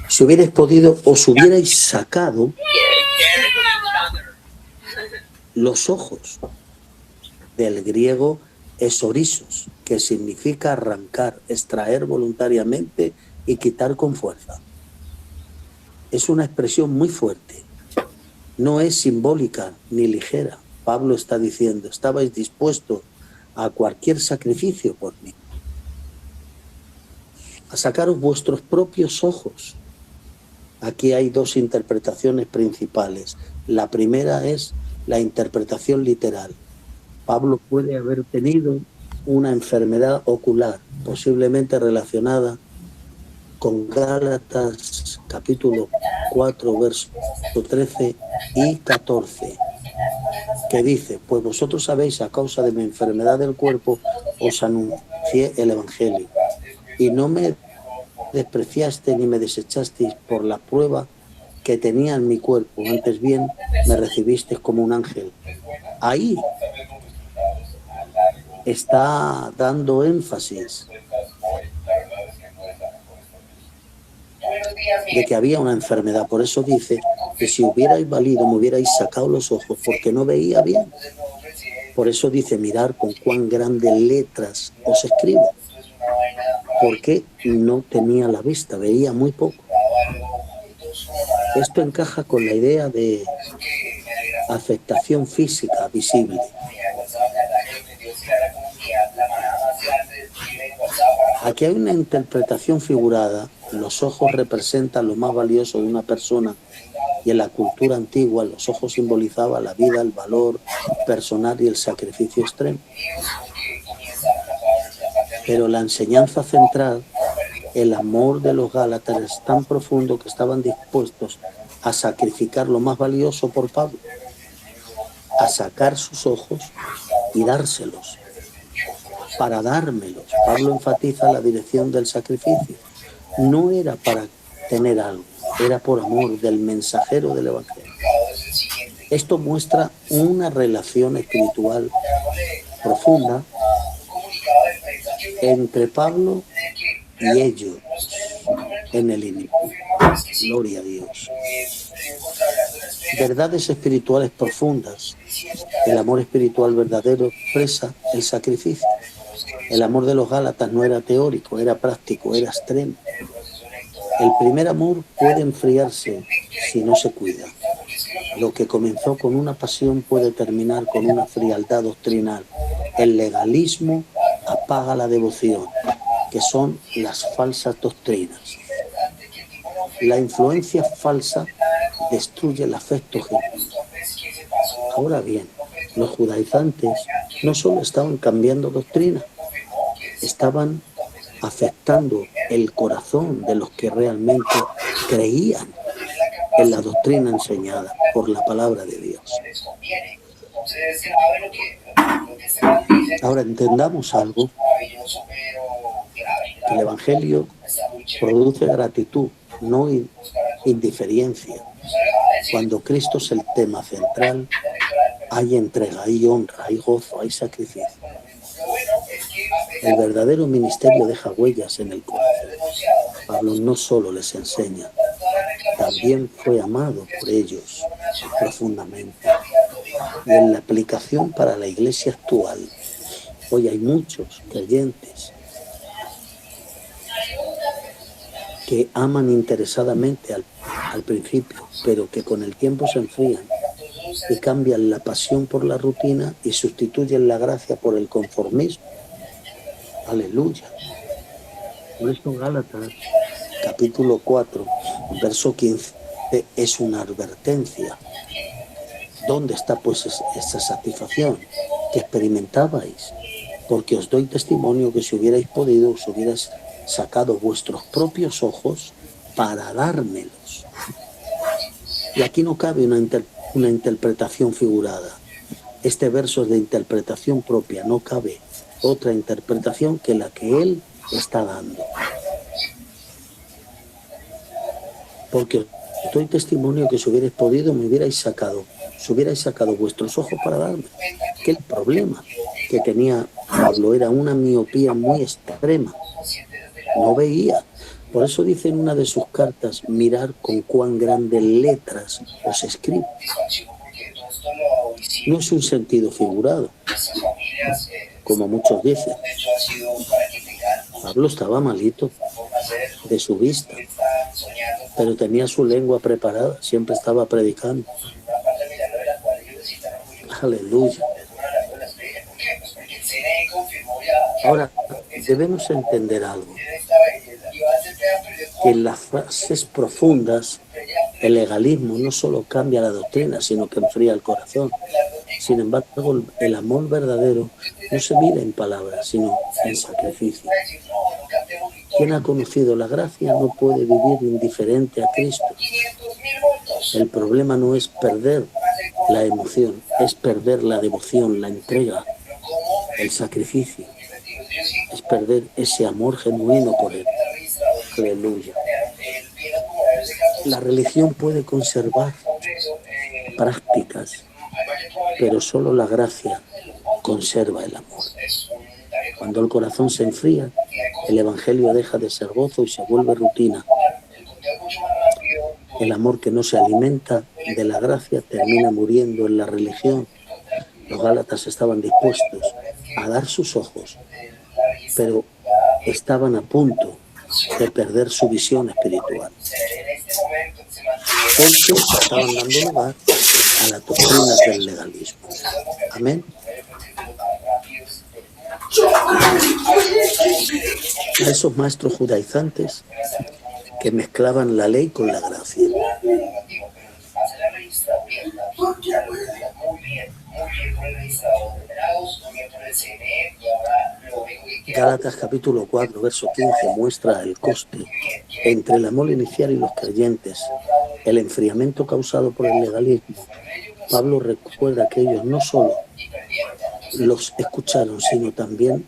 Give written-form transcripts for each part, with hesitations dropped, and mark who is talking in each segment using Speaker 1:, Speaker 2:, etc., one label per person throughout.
Speaker 1: Si hubierais podido, os hubierais sacado los ojos, del griego esorisos, que significa arrancar, extraer voluntariamente y quitar con fuerza. Es una expresión muy fuerte, no es simbólica ni ligera. Pablo está diciendo, estabais dispuestos a cualquier sacrificio por mí, a sacaros vuestros propios ojos. Aquí hay dos interpretaciones principales. La primera es la interpretación literal. Pablo puede haber tenido una enfermedad ocular, posiblemente relacionada con Gálatas capítulo 4, versos 13 y 14, que dice, pues vosotros sabéis, a causa de mi enfermedad del cuerpo, os anuncié el Evangelio, y no me despreciaste ni me desechasteis por la prueba que tenía en mi cuerpo, antes bien me recibisteis como un ángel. Ahí está dando énfasis de que había una enfermedad. Por eso dice que si hubierais valido me hubierais sacado los ojos porque no veía bien. Por eso dice, mirar con cuán grandes letras os escribo, porque no tenía la vista, veía muy poco. Esto encaja con la idea de afectación física visible. Aquí hay una interpretación figurada. Los ojos representan lo más valioso de una persona, y en la cultura antigua los ojos simbolizaban la vida, el valor personal y el sacrificio extremo. Pero la enseñanza central, el amor de los Gálatas es tan profundo que estaban dispuestos a sacrificar lo más valioso por Pablo, a sacar sus ojos y dárselos, para dármelos. Pablo enfatiza la dirección del sacrificio. No era para tener algo, era por amor del mensajero del Evangelio. Esto muestra una relación espiritual profunda entre Pablo y ellos en el inicio. Gloria a Dios. Verdades espirituales profundas. El amor espiritual verdadero expresa el sacrificio. El amor de los Gálatas no era teórico, era práctico, era extremo. El primer amor puede enfriarse si no se cuida. Lo que comenzó con una pasión puede terminar con una frialdad doctrinal. El legalismo apaga la devoción, que son las falsas doctrinas. La influencia falsa destruye el afecto genuino. Ahora bien, los judaizantes no solo estaban cambiando doctrina, estaban afectando el corazón de los que realmente creían en la doctrina enseñada por la palabra de Dios. Ahora entendamos algo, que el Evangelio produce gratitud, no indiferencia. Cuando Cristo es el tema central, hay entrega, hay honra, hay gozo, hay sacrificio. El verdadero ministerio deja huellas en el corazón. Pablo no solo les enseña, también fue amado por ellos profundamente. Y en la aplicación para la iglesia actual, hoy hay muchos creyentes que aman interesadamente al principio, pero que con el tiempo se enfrían y cambian la pasión por la rutina y sustituyen la gracia por el conformismo. Aleluya. Por eso Gálatas, capítulo 4, verso 15, es una advertencia. ¿Dónde está pues esa satisfacción que experimentabais? Porque os doy testimonio que si hubierais podido, os hubierais sacado vuestros propios ojos para dármelos. Y aquí no cabe una interpretación figurada. Este verso es de interpretación propia, no cabe otra interpretación que la que él está dando. Porque os doy testimonio que si hubierais podido, me hubierais sacado vuestros ojos para darme. Que el problema que tenía Pablo era una miopía muy extrema. No veía. Por eso dice en una de sus cartas, mirar con cuán grandes letras os escribo. No es un sentido figurado, como muchos dicen. Pablo estaba malito de su vista, pero tenía su lengua preparada, siempre estaba predicando. Aleluya. Ahora, debemos entender algo, que en las frases profundas el legalismo no solo cambia la doctrina, sino que enfría el corazón. Sin embargo, el amor verdadero no se mide en palabras, sino en sacrificio. Quien ha conocido la gracia no puede vivir indiferente a Cristo. El problema no es perder la emoción, es perder la devoción, la entrega, el sacrificio. Es perder ese amor genuino por Él. Aleluya. La religión puede conservar prácticas, pero solo la gracia conserva el amor. Cuando el corazón se enfría, el evangelio deja de ser gozo y se vuelve rutina. El amor que no se alimenta de la gracia termina muriendo en la religión. Los gálatas estaban dispuestos a dar sus ojos, pero estaban a punto de perder su visión espiritual, porque estaban dando lugar a las doctrinas del legalismo. Amén. A esos maestros judaizantes que mezclaban la ley con la gracia. Gálatas capítulo 4, verso 15 muestra el coste entre el amor inicial y los creyentes, el enfriamiento causado por el legalismo. Pablo recuerda que ellos no solo los escucharon, sino también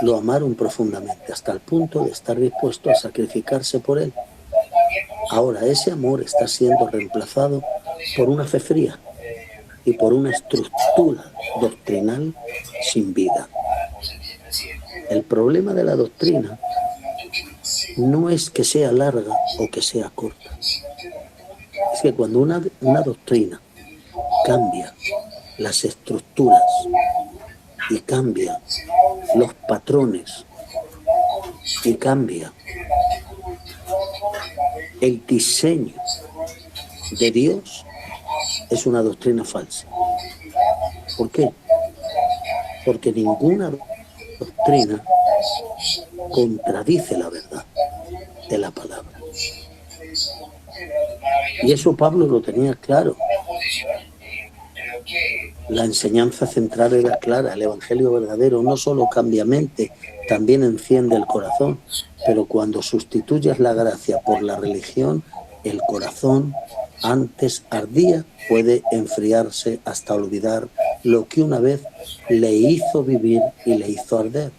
Speaker 1: lo amaron profundamente, hasta el punto de estar dispuestos a sacrificarse por él. Ahora ese amor está siendo reemplazado por una fe fría y por una estructura doctrinal sin vida. El problema de la doctrina no es que sea larga o que sea corta. Es que cuando una doctrina cambia las estructuras y cambia los patrones y cambia el diseño de Dios, es una doctrina falsa. ¿Por qué? Porque ninguna doctrina contradice la verdad de la palabra. Y eso Pablo lo tenía claro. La enseñanza central era clara, el evangelio verdadero no solo cambia mente, también enciende el corazón, pero cuando sustituyes la gracia por la religión, el corazón, antes ardía, puede enfriarse hasta olvidar lo que una vez le hizo vivir y le hizo arder.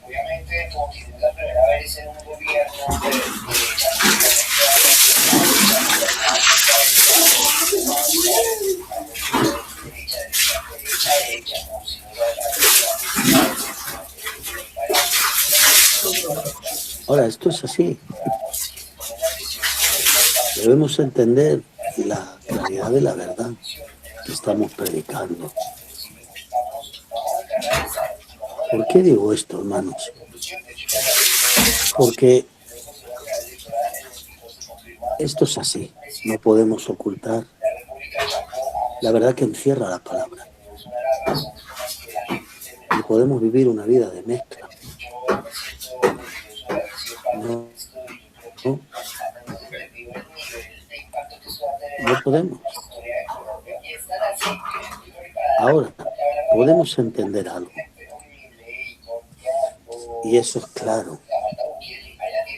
Speaker 1: Ahora, esto es así. Debemos entender la claridad de la verdad que estamos predicando. ¿Por qué digo esto, hermanos? Porque esto es así. No podemos ocultar la verdad que encierra la palabra. Y podemos vivir una vida de mezcla. No podemos. Ahora, podemos entender algo. Y eso es claro.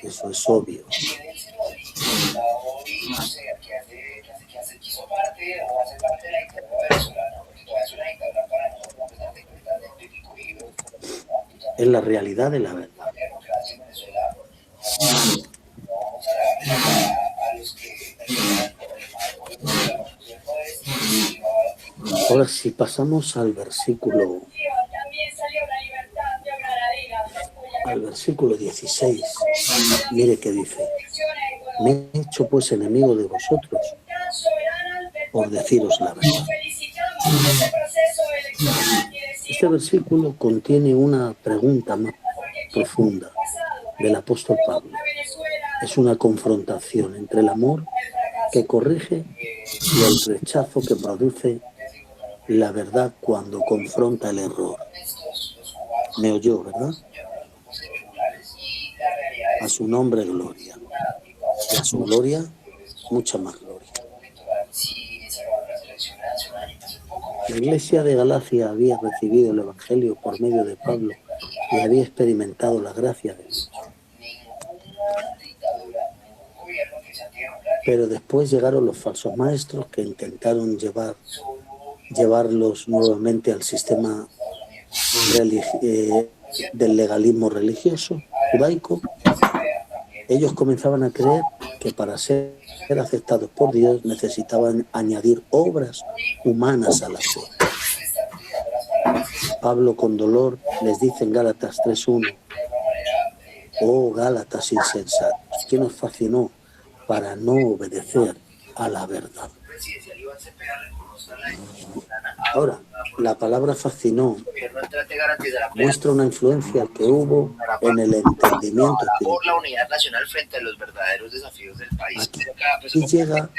Speaker 1: Eso es obvio. Es la realidad de la verdad. Ahora, si pasamos al versículo 16, mire qué dice. Me he hecho pues enemigo de vosotros por deciros la verdad. Este versículo contiene una pregunta más profunda del apóstol Pablo. Es una confrontación entre el amor que corrige y el rechazo que produce la verdad cuando confronta el error. Me oyó, ¿verdad? A su nombre gloria, y a su gloria mucha más gloria. La iglesia de Galacia había recibido el Evangelio por medio de Pablo y había experimentado la gracia de Dios. Pero después llegaron los falsos maestros que intentaron llevarlos nuevamente al sistema del legalismo religioso judaico. Ellos comenzaban a creer que para ser aceptados por Dios necesitaban añadir obras humanas a la fe. Pablo con dolor les dice en Gálatas 3:1: oh Gálatas insensatos, ¿quién os fascinó para no obedecer a la verdad? Ahora, la palabra fascinó muestra una influencia que hubo en el entendimiento
Speaker 2: por la unidad nacional frente a los verdaderos desafíos del país.
Speaker 1: Y llega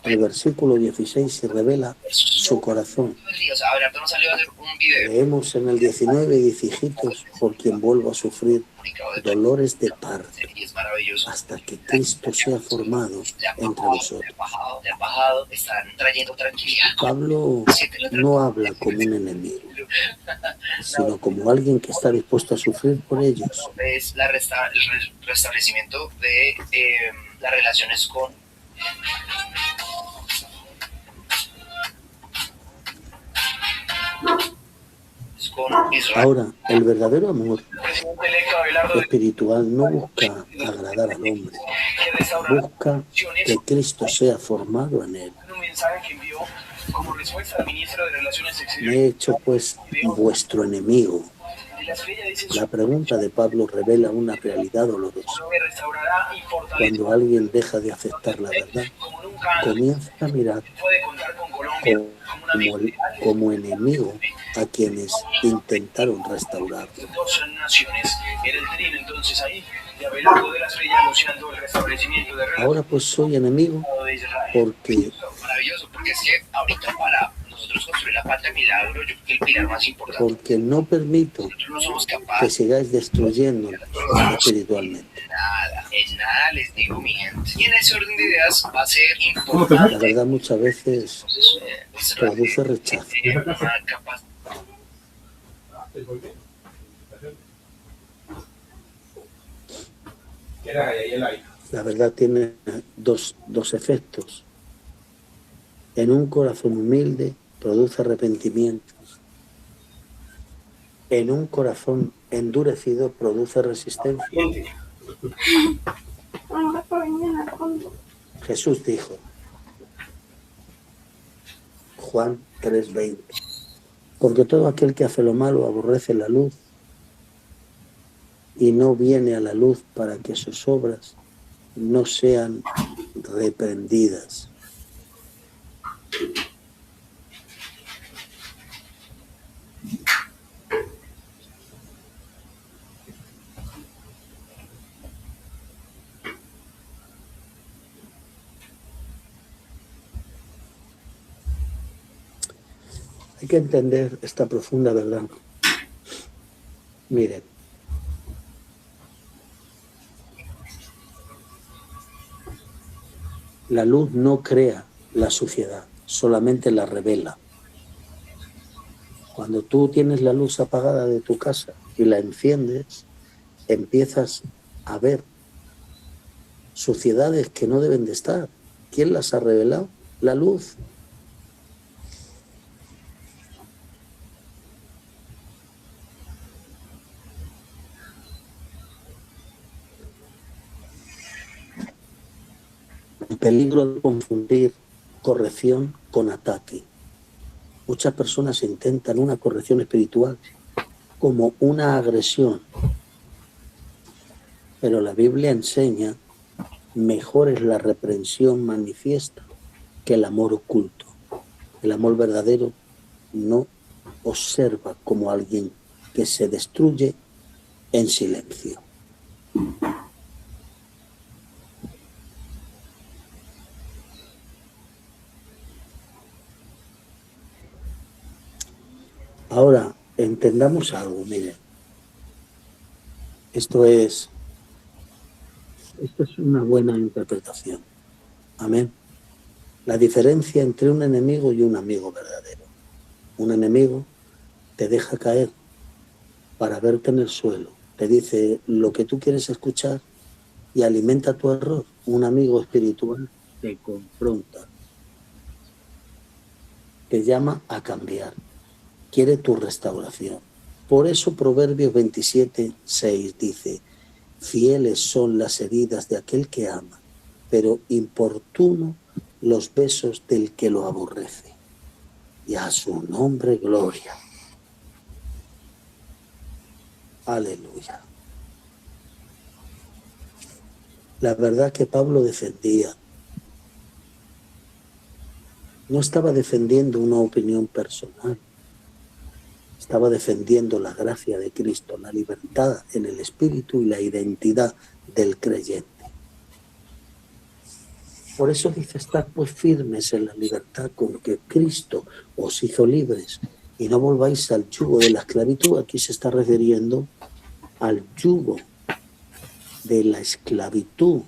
Speaker 1: el versículo 16 y revela su corazón. Leemos en el 19: y dice: hijitos, por quien vuelvo a sufrir dolores de parto, hasta que Cristo sea formado entre vosotros. Pablo no habla como un enemigo, sino como alguien que está dispuesto a sufrir por ellos.
Speaker 2: Es el restablecimiento de las relaciones con Israel.
Speaker 1: Ahora, el verdadero amor espiritual no busca agradar al hombre, busca que Cristo sea formado en él. Me he hecho pues vuestro enemigo. La pregunta de Pablo revela una realidad dolorosa. Cuando alguien deja de aceptar la verdad, comienza a mirar como enemigo a quienes intentaron restaurarlo. Ahora pues soy enemigo porque
Speaker 2: es que ahorita para nosotros construir la patria milagro, yo creo que el pilar más importante,
Speaker 1: porque no permito que sigáis destruyéndonos espiritualmente.
Speaker 2: En nada les digo, mi gente. Y en ese orden de ideas va a ser importante.
Speaker 1: La verdad muchas veces produce rechazo. La verdad tiene dos efectos. En un corazón humilde produce arrepentimiento. En un corazón endurecido produce resistencia. Jesús dijo, Juan 3:20, porque todo aquel que hace lo malo aborrece la luz y no viene a la luz para que sus obras no sean reprendidas. Hay que entender esta profunda verdad. Miren, la luz no crea la suciedad, solamente la revela. Cuando tú tienes la luz apagada de tu casa y la enciendes, empiezas a ver suciedades que no deben de estar. ¿Quién las ha revelado? La luz. El peligro de confundir corrección con ataque. Muchas personas intentan una corrección espiritual como una agresión, pero la Biblia enseña mejor es la reprensión manifiesta que el amor oculto. El amor verdadero no observa como alguien que se destruye en silencio. Ahora, entendamos algo, miren. Esto es una buena interpretación. Amén. La diferencia entre un enemigo y un amigo verdadero. Un enemigo te deja caer para verte en el suelo. Te dice lo que tú quieres escuchar y alimenta tu error. Un amigo espiritual te confronta, te llama a cambiar, quiere tu restauración. Por eso Proverbios 27:6 dice: fieles son las heridas de aquel que ama, pero importuno los besos del que lo aborrece. Y a su nombre gloria. Aleluya. La verdad que Pablo defendía. No estaba defendiendo una opinión personal. Estaba defendiendo la gracia de Cristo, la libertad en el espíritu y la identidad del creyente. Por eso dice: estad pues firmes en la libertad con que Cristo os hizo libres, y no volváis al yugo de la esclavitud. Aquí se está refiriendo al yugo de la esclavitud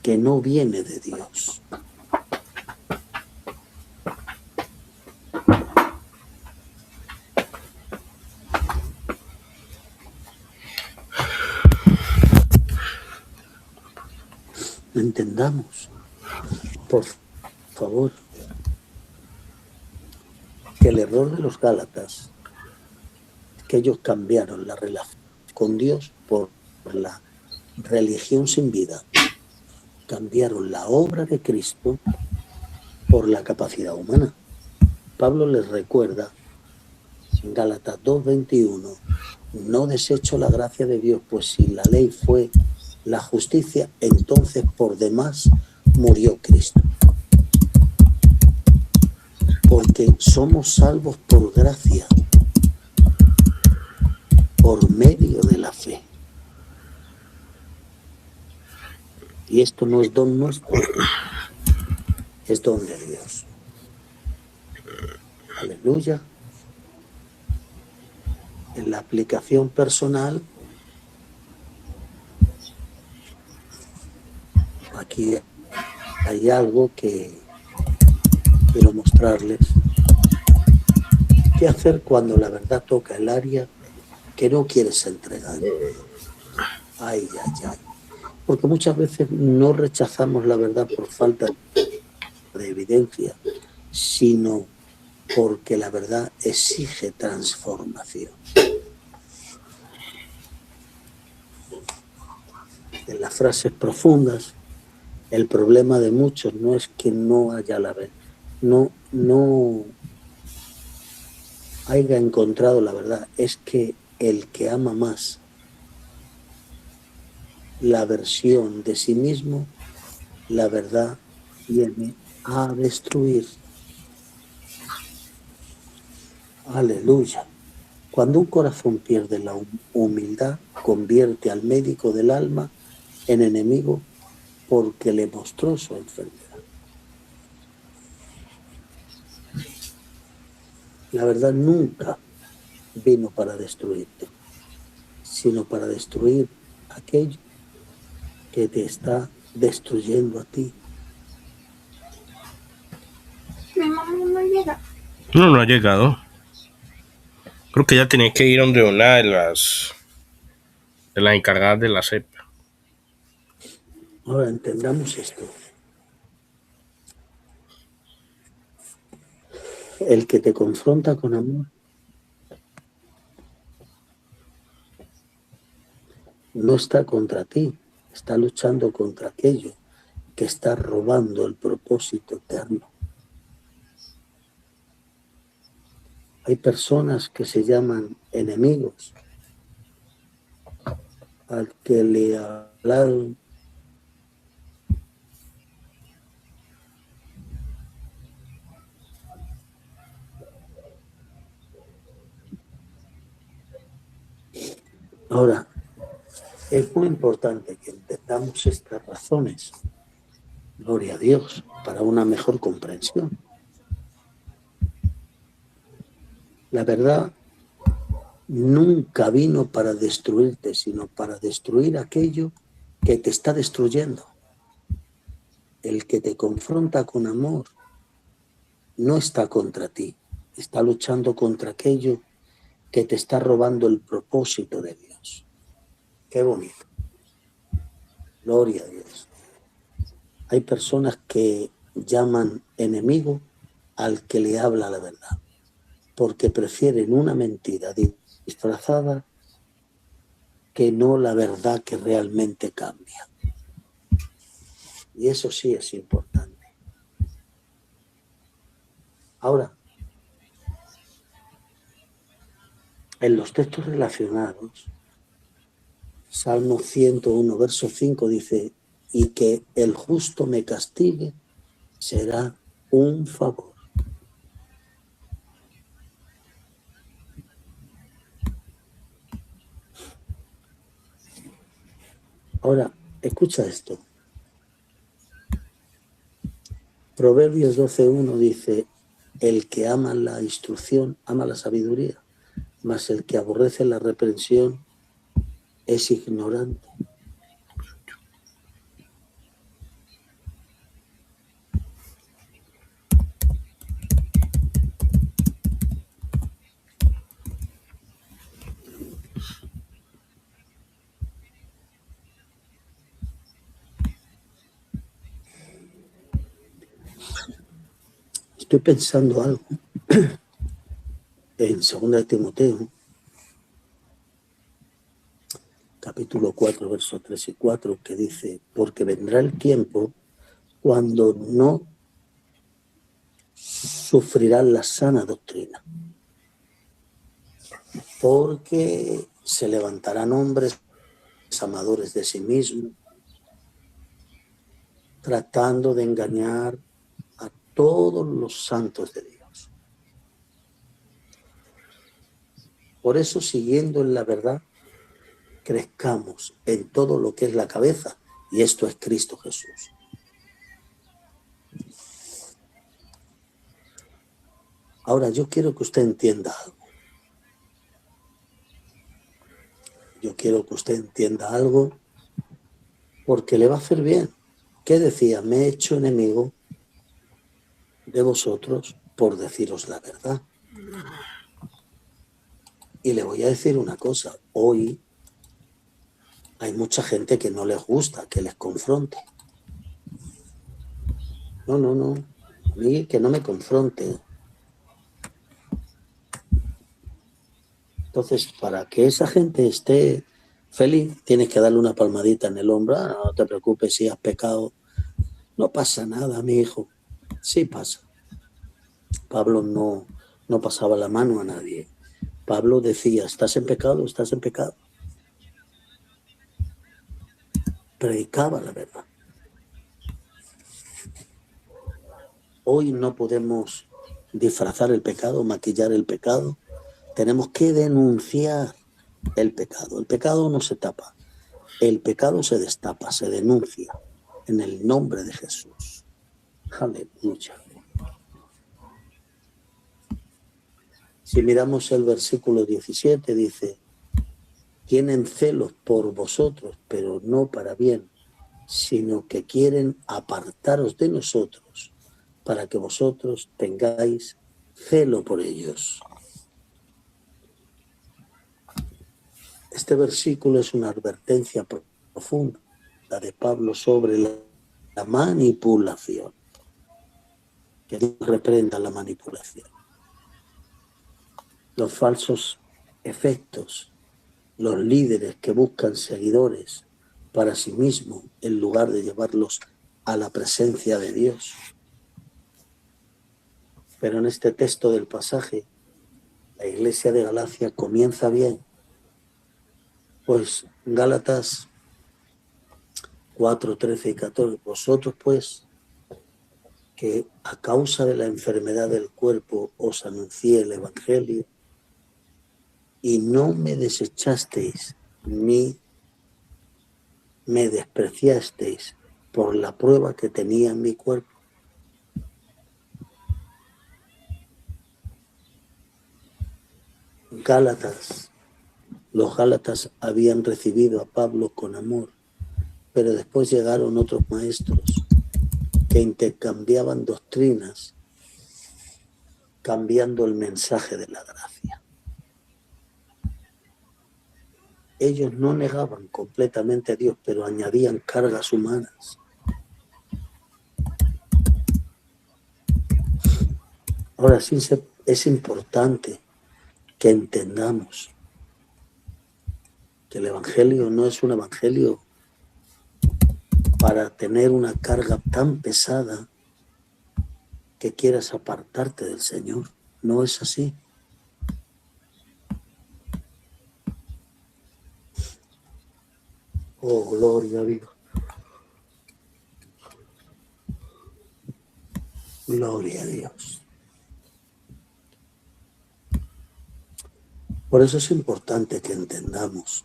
Speaker 1: que no viene de Dios. Entendamos, por favor, que el error de los Gálatas es que ellos cambiaron la relación con Dios por la religión sin vida. Cambiaron la obra de Cristo por la capacidad humana. Pablo les recuerda en Gálatas 2:21: no desecho la gracia de Dios, pues si la ley fue la justicia, entonces por demás murió Cristo. Porque somos salvos por gracia, por medio de la fe. Y esto no es don nuestro, es don de Dios. Aleluya. En la aplicación personal, aquí hay algo que quiero mostrarles. ¿Qué hacer cuando la verdad toca el área que no quieres entregar? Ay, ay, ay. Porque muchas veces no rechazamos la verdad por falta de evidencia, sino porque la verdad exige transformación. En las frases profundas, el problema de muchos no es que no haya la verdad, no haya encontrado la verdad, es que el que ama más la versión de sí mismo, la verdad viene a destruir. Aleluya. Cuando un corazón pierde la humildad, convierte al médico del alma en enemigo porque le mostró su enfermedad. La verdad nunca vino para destruirte, sino para destruir aquello que te está destruyendo a ti.
Speaker 3: Mi mamá no llega.
Speaker 4: No ha llegado. Creo que ya tenía que ir donde una de las encargadas de la CEP.
Speaker 1: Ahora entendamos esto. El que te confronta con amor no está contra ti, está luchando contra aquello que está robando el propósito eterno. Hay personas que se llaman enemigos al que le lado. Ahora, es muy importante que entendamos estas razones, gloria a Dios, para una mejor comprensión. La verdad nunca vino para destruirte, sino para destruir aquello que te está destruyendo. El que te confronta con amor no está contra ti, está luchando contra aquello que te está robando el propósito de Dios. Qué bonito. Gloria a Dios. Hay personas que llaman enemigo al que le habla la verdad, porque prefieren una mentira disfrazada que no la verdad que realmente cambia. Y eso sí es importante. Ahora, en los textos relacionados, Salmo 101, verso 5 dice, y que el justo me castigue será un favor. Ahora, escucha esto. Proverbios 12:1 dice, el que ama la instrucción, ama la sabiduría, mas el que aborrece la reprensión es ignorante. Estoy pensando algo en 2 de Timoteo, capítulo 4, versos 3 y 4, que dice, porque vendrá el tiempo cuando no sufrirán la sana doctrina, porque se levantarán hombres amadores de sí mismos, tratando de engañar a todos los santos de Dios. Por eso, siguiendo en la verdad, crezcamos en todo lo que es la cabeza, y esto es Cristo Jesús. Ahora, yo quiero que usted entienda algo. Yo quiero que usted entienda algo porque le va a hacer bien. ¿Qué decía? Me he hecho enemigo de vosotros por deciros la verdad. Y le voy a decir una cosa. Hoy hay mucha gente que no les gusta que les confronte. No. A mí que no me confronte. Entonces, para que esa gente esté feliz, tienes que darle una palmadita en el hombro. Ah, no te preocupes si has pecado. No pasa nada, mi hijo. Sí pasa. Pablo no pasaba la mano a nadie. Pablo decía, ¿estás en pecado? ¿Estás en pecado? Predicaba la verdad. Hoy no podemos disfrazar el pecado, maquillar el pecado. Tenemos que denunciar el pecado. El pecado no se tapa. El pecado se destapa, se denuncia en el nombre de Jesús. Aleluya. Si miramos el versículo 17, dice, tienen celos por vosotros, pero no para bien, sino que quieren apartaros de nosotros para que vosotros tengáis celo por ellos. Este versículo es una advertencia profunda de Pablo sobre la manipulación. Que Dios reprenda la manipulación. Los falsos efectos, los líderes que buscan seguidores para sí mismos en lugar de llevarlos a la presencia de Dios. Pero en este texto del pasaje, la iglesia de Galacia comienza bien. Pues Gálatas 4, 13 y 14. Vosotros pues, que a causa de la enfermedad del cuerpo os anuncié el Evangelio y no me desechasteis ni me despreciasteis por la prueba que tenía en mi cuerpo. Gálatas, los Gálatas habían recibido a Pablo con amor, pero después llegaron otros maestros que intercambiaban doctrinas, cambiando el mensaje de la gracia. Ellos no negaban completamente a Dios, pero añadían cargas humanas. Ahora sí es importante que entendamos que el Evangelio no es un Evangelio para tener una carga tan pesada que quieras apartarte del Señor. No es así. Oh, gloria a Dios. Gloria a Dios. Por eso es importante que entendamos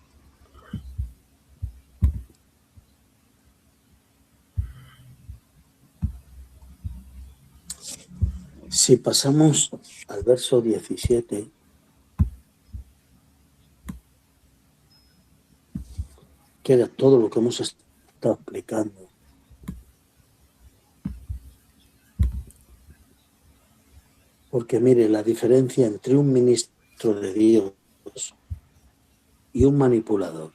Speaker 1: si pasamos al verso 17, queda todo lo que hemos estado explicando. Porque mire, la diferencia entre un ministro de Dios y un manipulador.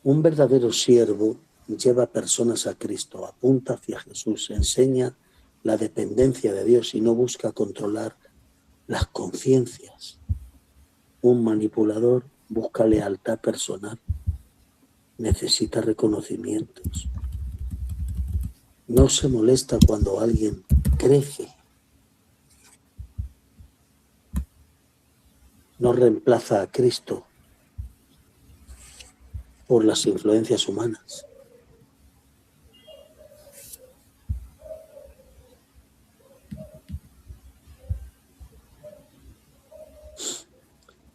Speaker 1: Un verdadero siervo lleva personas a Cristo, apunta hacia Jesús, enseña la dependencia de Dios y no busca controlar las conciencias. Un manipulador busca lealtad personal, necesita reconocimientos. No se molesta cuando alguien crece. No reemplaza a Cristo por las influencias humanas.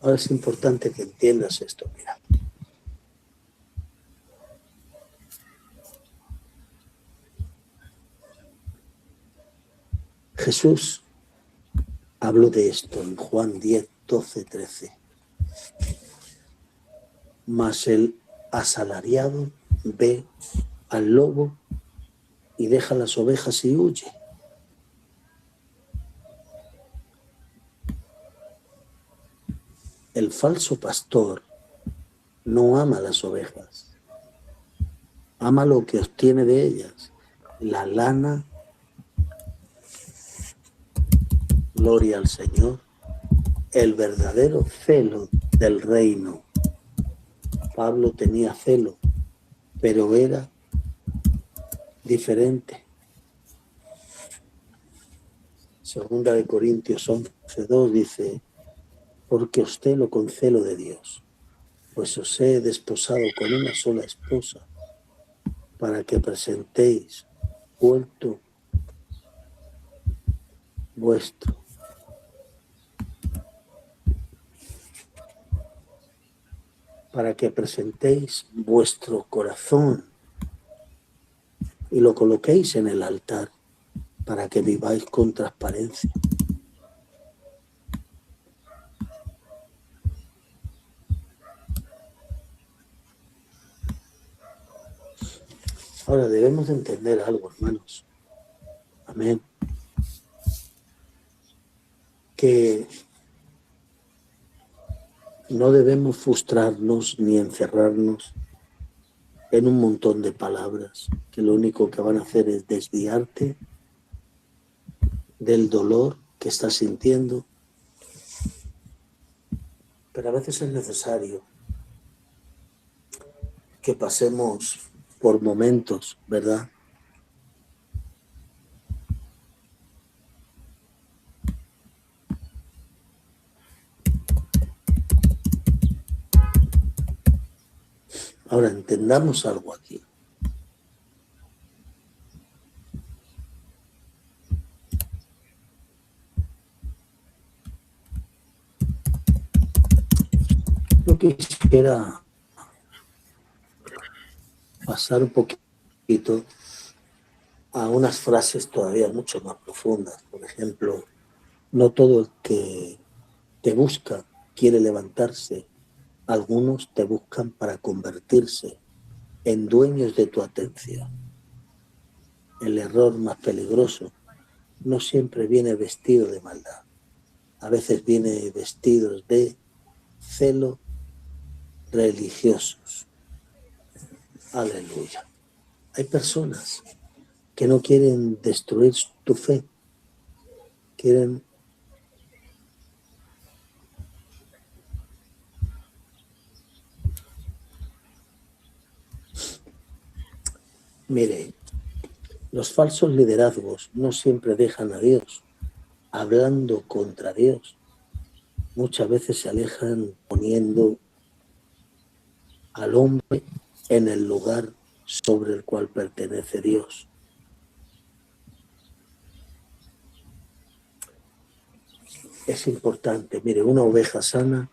Speaker 1: Ahora es importante que entiendas esto. Mira. Jesús habló de esto en Juan 10, 12, 13. Mas el asalariado ve al lobo y deja las ovejas y huye. El falso pastor no ama las ovejas, ama lo que obtiene de ellas, la lana, gloria al Señor, el verdadero celo del reino. Pablo tenía celo, pero era diferente. Segunda de Corintios 11:2 dice: porque os celo con celo de Dios, pues os he desposado con una sola esposa, para que presentéis vuestro, para que presentéis vuestro corazón y lo coloquéis en el altar, para que viváis con transparencia. Ahora debemos de entender algo, hermanos. Amén. Que no debemos frustrarnos ni encerrarnos en un montón de palabras que lo único que van a hacer es desviarte del dolor que estás sintiendo. Pero a veces es necesario que pasemos por momentos, ¿verdad?, Ahora entendamos algo aquí. Yo quisiera pasar un poquito a unas frases todavía mucho más profundas. Por ejemplo, no todo el que te busca quiere levantarse. Algunos te buscan para convertirse en dueños de tu atención. El error más peligroso no siempre viene vestido de maldad. A veces viene vestido de celo religiosos. Aleluya. Hay personas que no quieren destruir tu fe, quieren mire, los falsos liderazgos no siempre dejan a Dios hablando contra Dios. Muchas veces se alejan poniendo al hombre en el lugar sobre el cual pertenece Dios. Es importante, mire, una oveja sana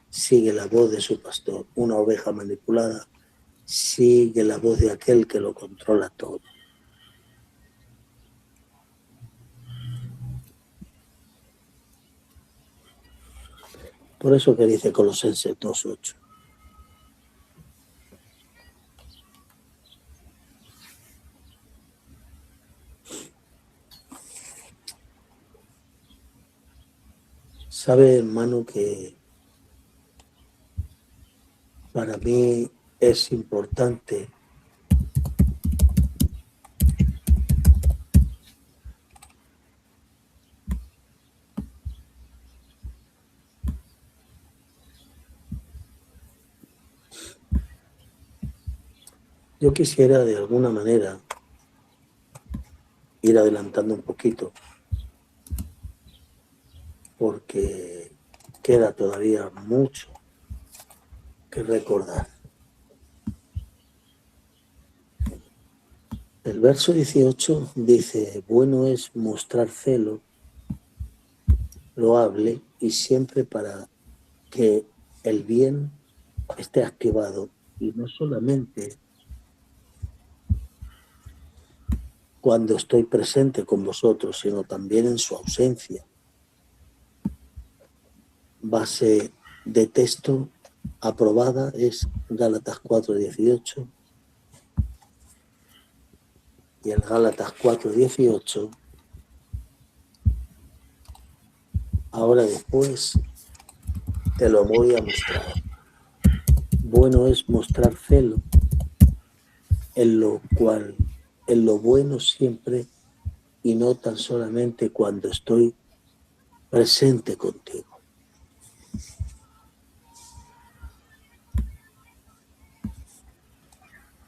Speaker 1: sigue la voz de su pastor, una oveja manipulada sigue la voz de aquel que lo controla todo. Por eso que dice Colosenses 2:8. Sabe, hermano, que para mí es importante yo quisiera de alguna manera ir adelantando un poquito porque queda todavía mucho que recordar. El verso 18 dice, bueno es mostrar celo, loable y siempre para que el bien esté activado y no solamente cuando estoy presente con vosotros, sino también en su ausencia. Base de texto aprobada es Gálatas 4:18 y el Gálatas 4:18 ahora después te lo voy a mostrar. Bueno es mostrar celo en lo bueno siempre y no tan solamente cuando estoy presente contigo.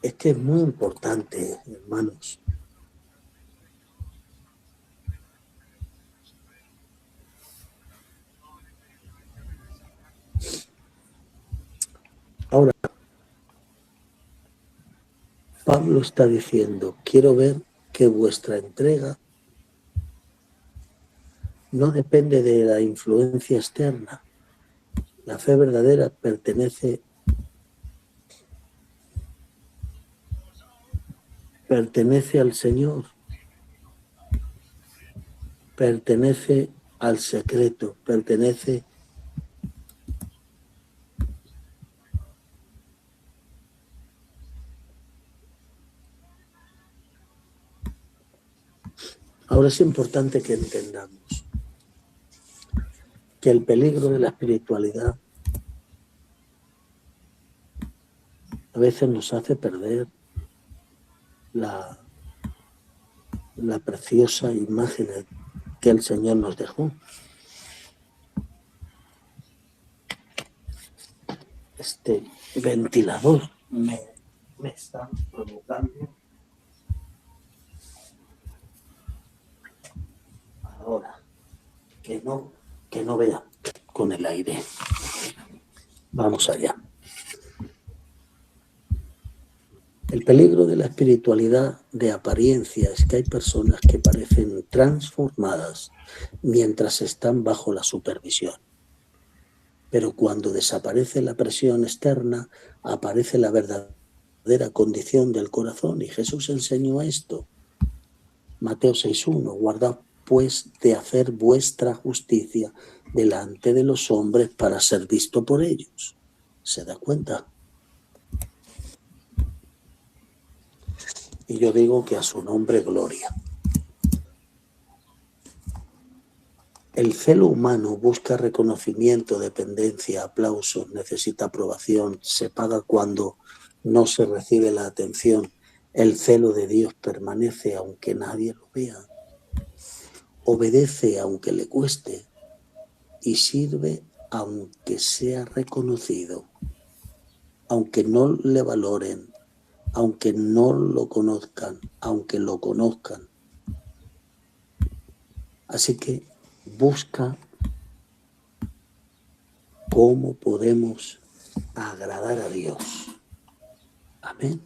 Speaker 1: Es que es muy importante, hermanos. Ahora, Pablo está diciendo, quiero ver que vuestra entrega no depende de la influencia externa. La fe verdadera pertenece al Señor, pertenece al secreto, pertenece Ahora es importante que entendamos que el peligro de la espiritualidad a veces nos hace perder la preciosa imagen que el Señor nos dejó. Este ventilador me está provocando ahora que no vea con el aire. Vamos allá. El peligro de la espiritualidad de apariencia es que hay personas que parecen transformadas mientras están bajo la supervisión. Pero cuando desaparece la presión externa, aparece la verdadera condición del corazón. Y Jesús enseñó esto. Mateo 6:1, guardad pues de hacer vuestra justicia delante de los hombres para ser visto por ellos. ¿Se da cuenta? Y yo digo que a su nombre gloria. El celo humano busca reconocimiento, dependencia, aplausos, necesita aprobación, se paga cuando no se recibe la atención. El celo de Dios permanece aunque nadie lo vea. Obedece aunque le cueste y sirve aunque sea reconocido, aunque no le valoren, aunque no lo conozcan, aunque lo conozcan. Así que busca cómo podemos agradar a Dios. Amén.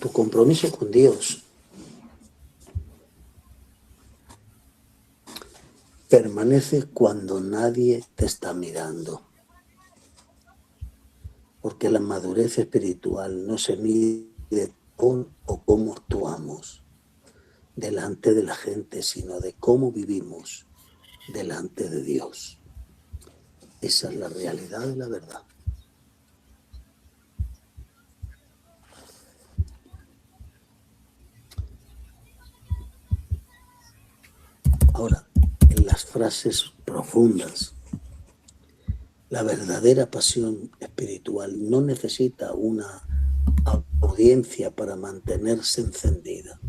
Speaker 1: Tu compromiso con Dios permanece cuando nadie te está mirando. Porque la madurez espiritual no se mide por o cómo actuamos delante de la gente, sino de cómo vivimos delante de Dios. Esa es la realidad de la verdad. Ahora, en las frases profundas, la verdadera pasión espiritual no necesita una audiencia para mantenerse encendida.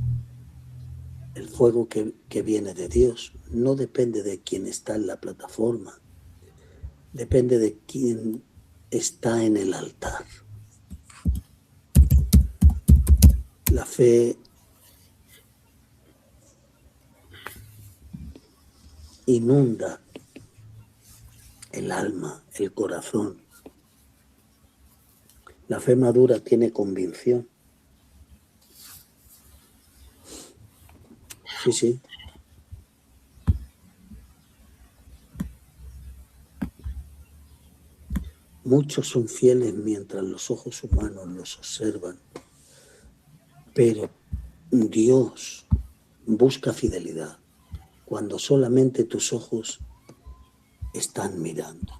Speaker 1: El fuego que viene de Dios no depende de quien está en la plataforma, depende de quien está en el altar. La fe inunda el alma, el corazón. La fe madura tiene convicción. Sí. Muchos son fieles mientras los ojos humanos los observan, pero Dios busca fidelidad cuando solamente tus ojos están mirando.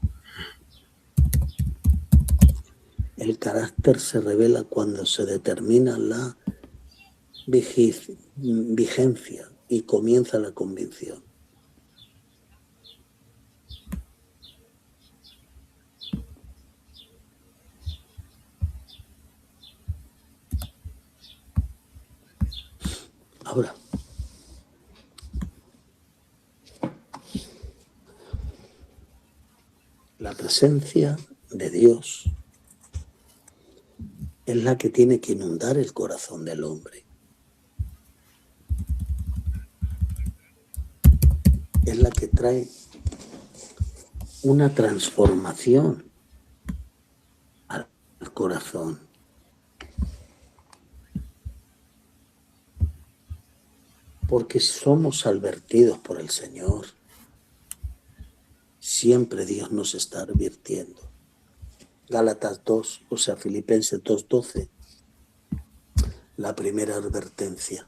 Speaker 1: El carácter se revela cuando se determina la vigencia y comienza la convicción. Ahora, la presencia de Dios es la que tiene que inundar el corazón del hombre. Es la que trae una transformación al corazón. Porque somos advertidos por el Señor. Siempre Dios nos está advirtiendo. Gálatas 2, o sea, Filipenses 2:12. La primera advertencia.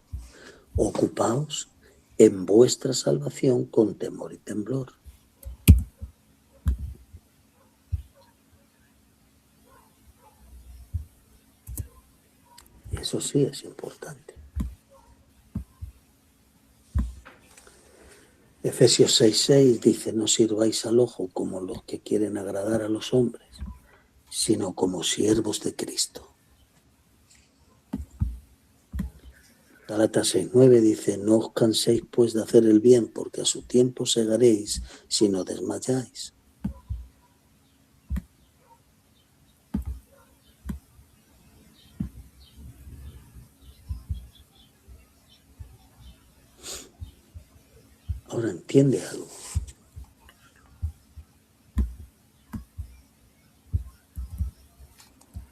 Speaker 1: Ocupaos en vuestra salvación con temor y temblor. Y eso sí es importante. Efesios 6:6 dice, no sirváis al ojo como los que quieren agradar a los hombres, sino como siervos de Cristo. Gálatas 6:9 dice, no os canséis pues de hacer el bien, porque a su tiempo segaréis si no desmayáis. Ahora entiende algo.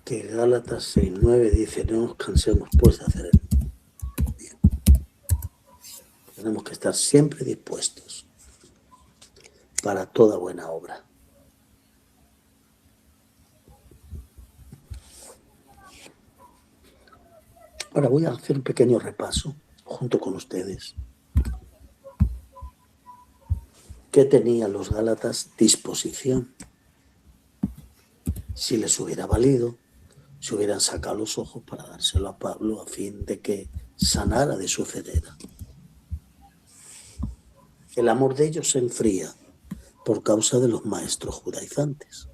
Speaker 1: que Gálatas 6:9 dice: no nos cansemos pues de hacer el bien. Tenemos que estar siempre dispuestos para toda buena obra. Ahora voy a hacer un pequeño repaso junto con ustedes. ¿Qué tenían los Gálatas? Disposición. Si les hubiera valido, se hubieran sacado los ojos para dárselo a Pablo a fin de que sanara de su ceguera. El amor de ellos se enfría por causa de los maestros judaizantes.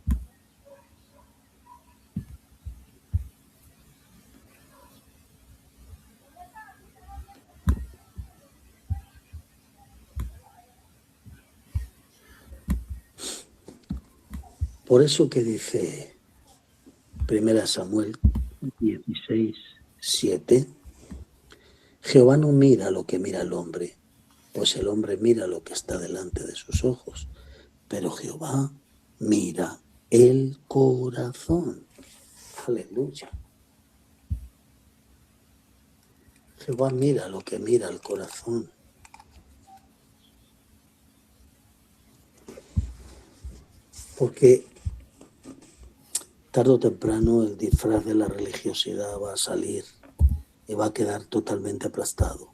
Speaker 1: Por eso que dice 1 Samuel 16:7, Jehová no mira lo que mira el hombre, pues el hombre mira lo que está delante de sus ojos, pero Jehová mira el corazón. Aleluya. Jehová mira lo que mira el corazón. Porque tarde o temprano el disfraz de la religiosidad va a salir y va a quedar totalmente aplastado.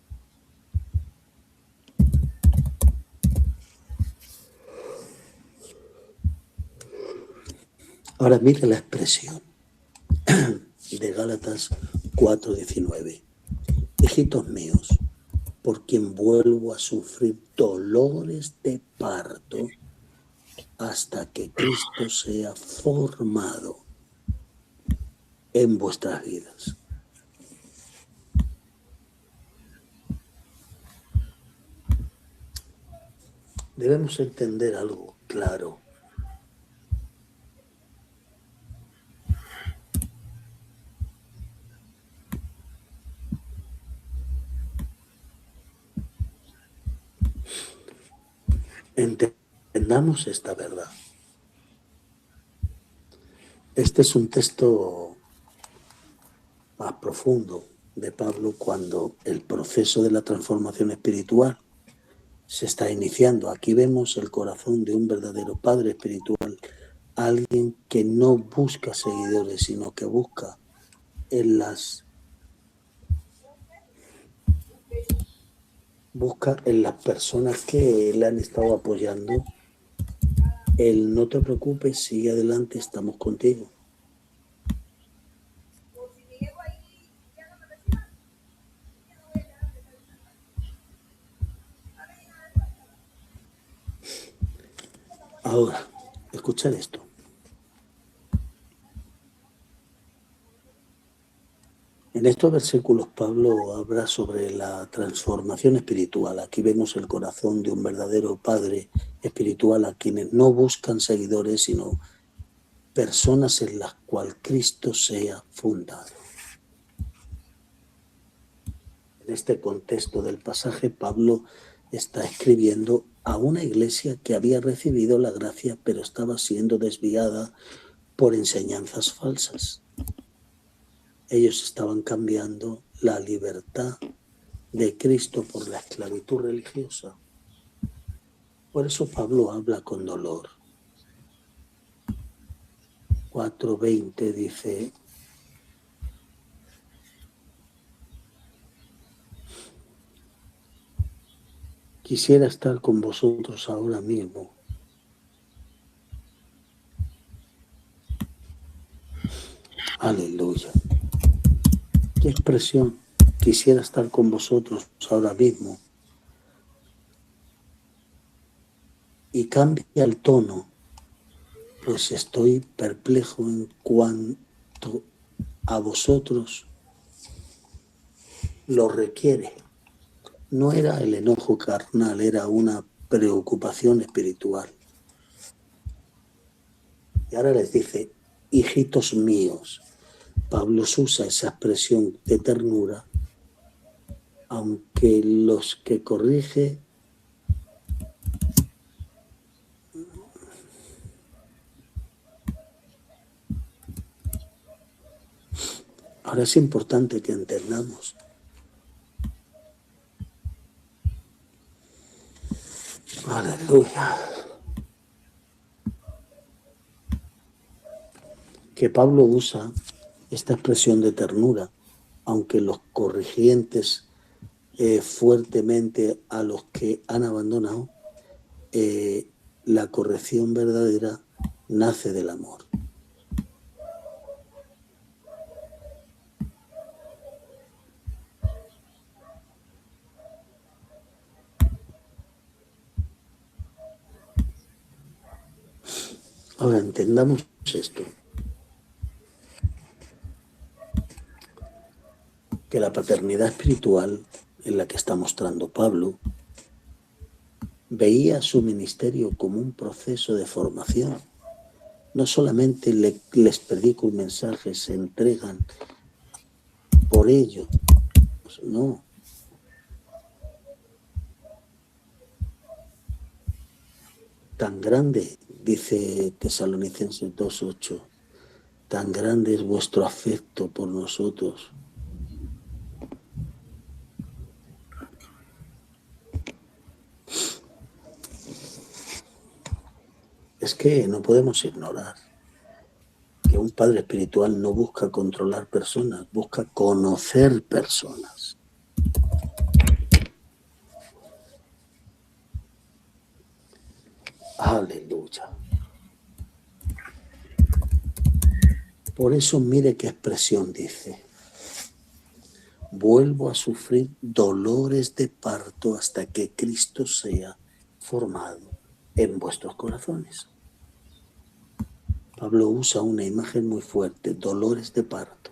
Speaker 1: Ahora mire la expresión de Gálatas 4:19. Hijitos míos, por quien vuelvo a sufrir dolores de parto hasta que Cristo sea formado en vuestras vidas. Debemos entender algo claro. Entendamos esta verdad. Este es un texto más profundo de Pablo cuando el proceso de la transformación espiritual se está iniciando. Aquí vemos el corazón de un verdadero padre espiritual, alguien que no busca seguidores, sino que busca en las personas que le han estado apoyando. El no te preocupes, sigue adelante, estamos contigo. Ahora, escuchad esto. En estos versículos Pablo habla sobre la transformación espiritual. Aquí vemos el corazón de un verdadero padre espiritual a quienes no buscan seguidores, sino personas en las cuales Cristo sea fundado. En este contexto del pasaje, Pablo está escribiendo a una iglesia que había recibido la gracia, pero estaba siendo desviada por enseñanzas falsas. Ellos estaban cambiando la libertad de Cristo por la esclavitud religiosa. Por eso Pablo habla con dolor. 4:20 dice: quisiera estar con vosotros ahora mismo. Aleluya. Qué expresión. Quisiera estar con vosotros ahora mismo. Y cambia el tono, pues estoy perplejo en cuanto a vosotros lo requiere. No era el enojo carnal, era una preocupación espiritual. Y ahora les dice: hijitos míos. Pablo usa esa expresión de ternura, aunque los que corrige Ahora es importante que entendamos aleluya, que Pablo usa esta expresión de ternura, aunque los corrigientes fuertemente a los que han abandonado, la corrección verdadera nace del amor. Ahora entendamos esto, que la paternidad espiritual en la que está mostrando Pablo veía su ministerio como un proceso de formación. No solamente les predico un mensaje, se entregan por ello, no. Tan grande, dice Tesalonicenses 2:8, tan grande es vuestro afecto por nosotros. Es que no podemos ignorar que un padre espiritual no busca controlar personas, busca conocer personas. Aleluya. Por eso mire qué expresión dice. Vuelvo a sufrir dolores de parto hasta que Cristo sea formado en vuestros corazones. Pablo usa una imagen muy fuerte, dolores de parto.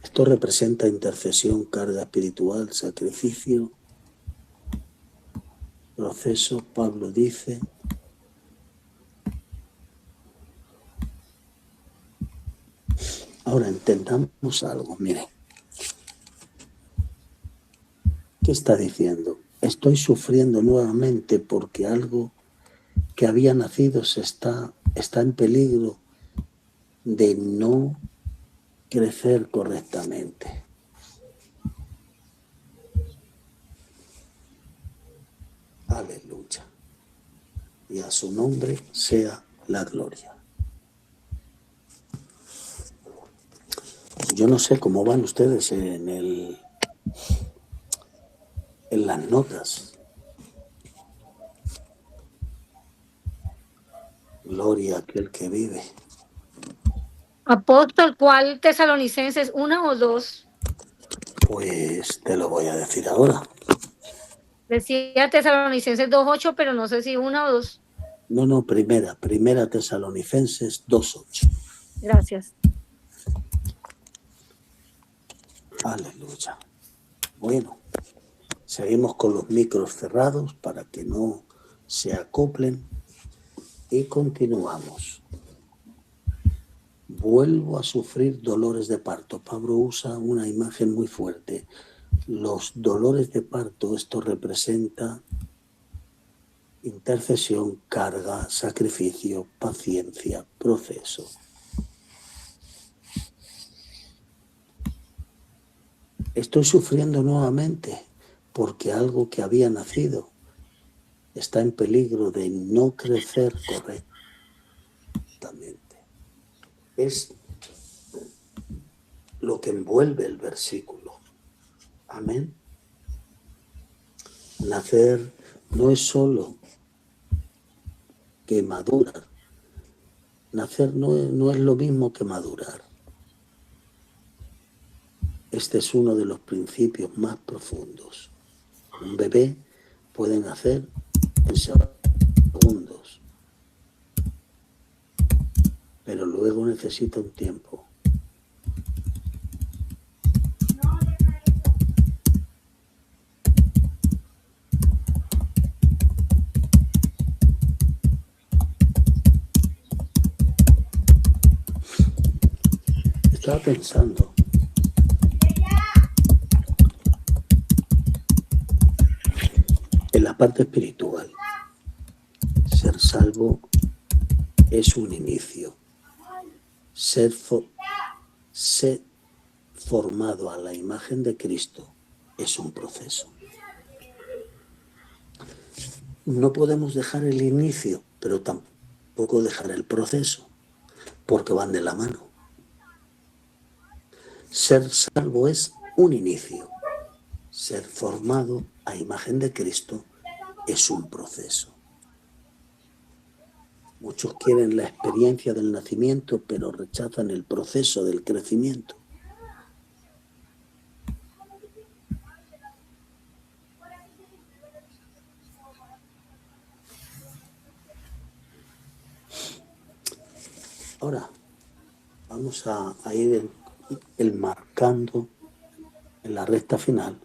Speaker 1: Esto representa intercesión, carga espiritual, sacrificio, proceso. Pablo dice, ahora entendamos algo, miren. ¿Qué está diciendo? Estoy sufriendo nuevamente porque algo que había nacido está en peligro de no crecer correctamente. Aleluya. Y a su nombre sea la gloria. Yo no sé cómo van ustedes en las notas. Gloria a aquel que vive.
Speaker 5: Apóstol, ¿cuál Tesalonicenses? ¿1 o 2?
Speaker 1: Pues te lo voy a decir ahora.
Speaker 5: Decía Tesalonicenses 2:8, pero no sé si 1 o 2.
Speaker 1: No, primera Tesalonicenses 2:8.
Speaker 5: Gracias.
Speaker 1: Aleluya. Bueno, seguimos con los micros cerrados para que no se acoplen y continuamos. Vuelvo a sufrir dolores de parto. Pablo usa una imagen muy fuerte. Los dolores de parto, esto representa intercesión, carga, sacrificio, paciencia, proceso. Estoy sufriendo nuevamente porque algo que había nacido está en peligro de no crecer correctamente. Es lo que envuelve el versículo. Amén. Nacer no es solo que madurar. Nacer no es lo mismo que madurar. Este es uno de los principios más profundos. Un bebé puede nacer en segundos, pero luego necesita un tiempo. Estaba pensando en la parte espiritual. Ser salvo es un inicio. Ser formado a la imagen de Cristo es un proceso. No podemos dejar el inicio, pero tampoco dejar el proceso, porque van de la mano. Ser salvo es un inicio. Ser formado a imagen de Cristo es un proceso. Muchos quieren la experiencia del nacimiento, pero rechazan el proceso del crecimiento. Ahora, vamos a ir enmarcando en la recta final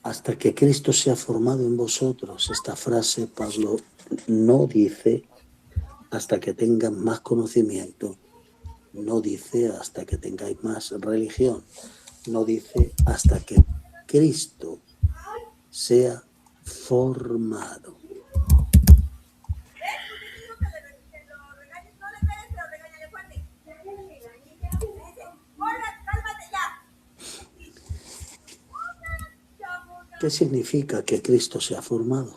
Speaker 1: hasta que Cristo sea formado en vosotros. Esta frase Pablo no dice hasta que tengan más conocimiento, no dice hasta que tengáis más religión, no dice hasta que Cristo sea formado. ¿Qué significa que Cristo sea formado?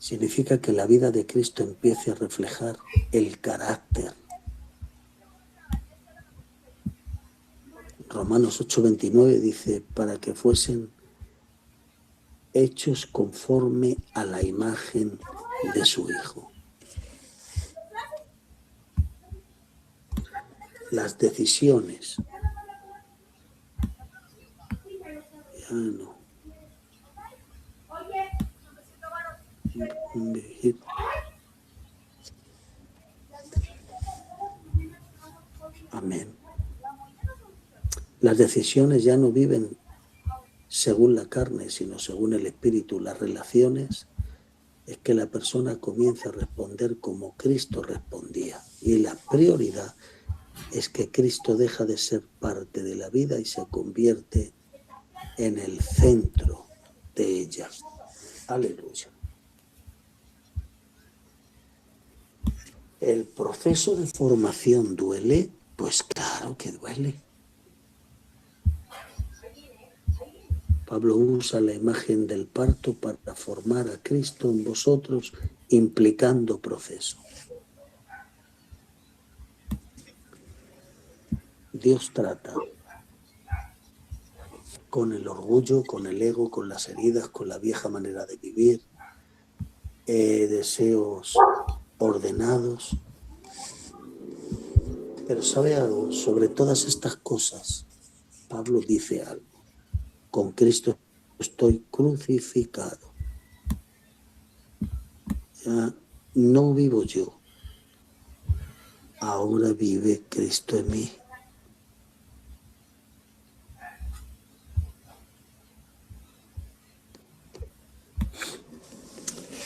Speaker 1: Significa que la vida de Cristo empiece a reflejar el carácter. Romanos 8:29 dice, para que fuesen hechos conforme a la imagen de su Hijo. Las decisiones. Ya no. Amén. Las decisiones ya no viven según la carne, sino según el Espíritu. Las relaciones es que la persona comienza a responder como Cristo respondía. Y la prioridad es que Cristo deja de ser parte de la vida y se convierte en el centro de ella. Aleluya. ¿El proceso de formación duele? Pues claro que duele. Pablo usa la imagen del parto para formar a Cristo en vosotros, implicando proceso. Dios trata con el orgullo, con el ego, con las heridas, con la vieja manera de vivir, deseos ordenados. Pero ¿sabe algo? Sobre todas estas cosas, Pablo dice algo. Con Cristo estoy crucificado. Ya no vivo yo. Ahora vive Cristo en mí.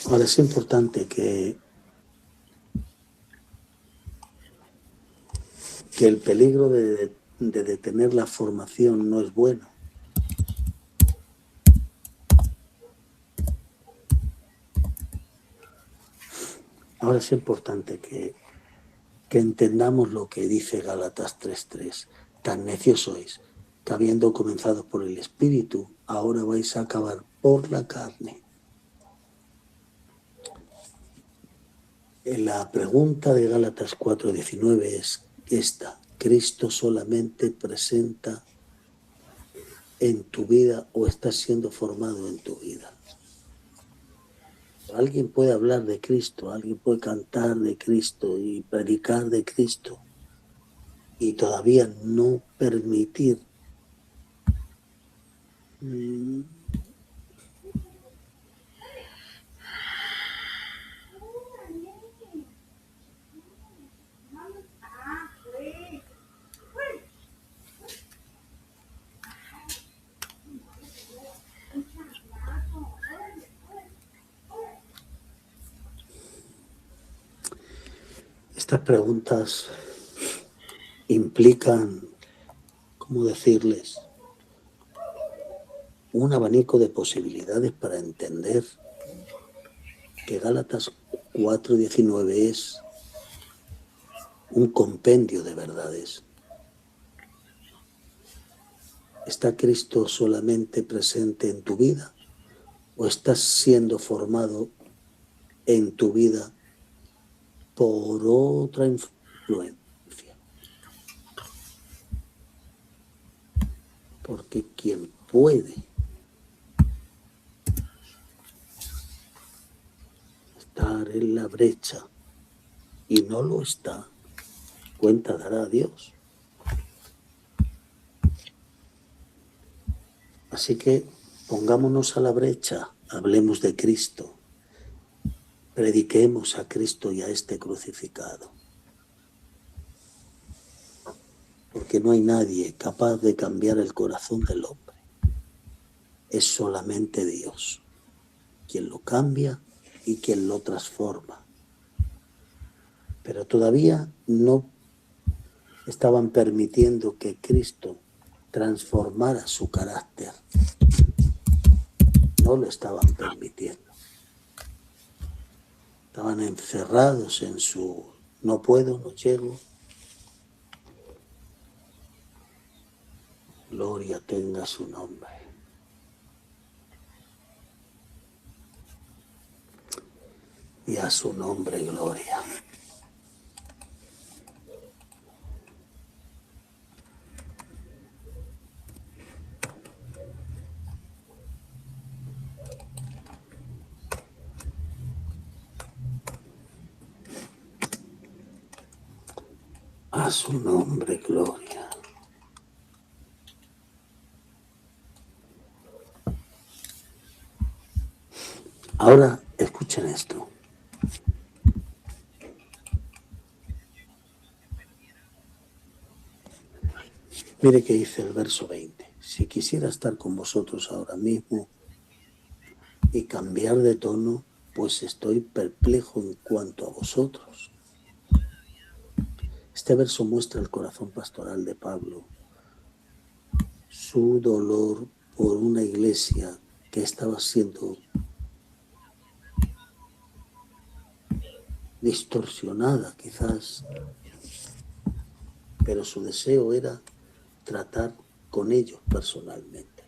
Speaker 1: Ahora es importante que el peligro de detener la formación no es bueno. Ahora es importante que entendamos lo que dice Gálatas 3:3. Tan necios sois, que habiendo comenzado por el Espíritu, ahora vais a acabar por la carne. La pregunta de Gálatas 4:19 es esta: ¿Cristo solamente presenta en tu vida o está siendo formado en tu vida? Alguien puede hablar de Cristo, alguien puede cantar de Cristo y predicar de Cristo y todavía no permitir estas preguntas implican, ¿cómo decirles?, un abanico de posibilidades para entender que Gálatas 4:19 es un compendio de verdades. ¿Está Cristo solamente presente en tu vida o estás siendo formado en tu vida por otra influencia? Porque quien puede estar en la brecha y no lo está, cuenta dará a Dios. Así que pongámonos a la brecha, hablemos de Cristo, prediquemos a Cristo y a este crucificado. Porque no hay nadie capaz de cambiar el corazón del hombre. Es solamente Dios quien lo cambia y quien lo transforma. Pero todavía no estaban permitiendo que Cristo transformara su carácter. No lo estaban permitiendo. Estaban encerrados en su no puedo, no llego. Gloria tenga su nombre. Y a su nombre gloria. A su nombre gloria. Ahora escuchen esto. Mire que dice el verso 20. Si quisiera estar con vosotros ahora mismo y cambiar de tono, pues estoy perplejo en cuanto a vosotros. Este verso muestra el corazón pastoral de Pablo, su dolor por una iglesia que estaba siendo distorsionada quizás, pero su deseo era tratar con ellos personalmente.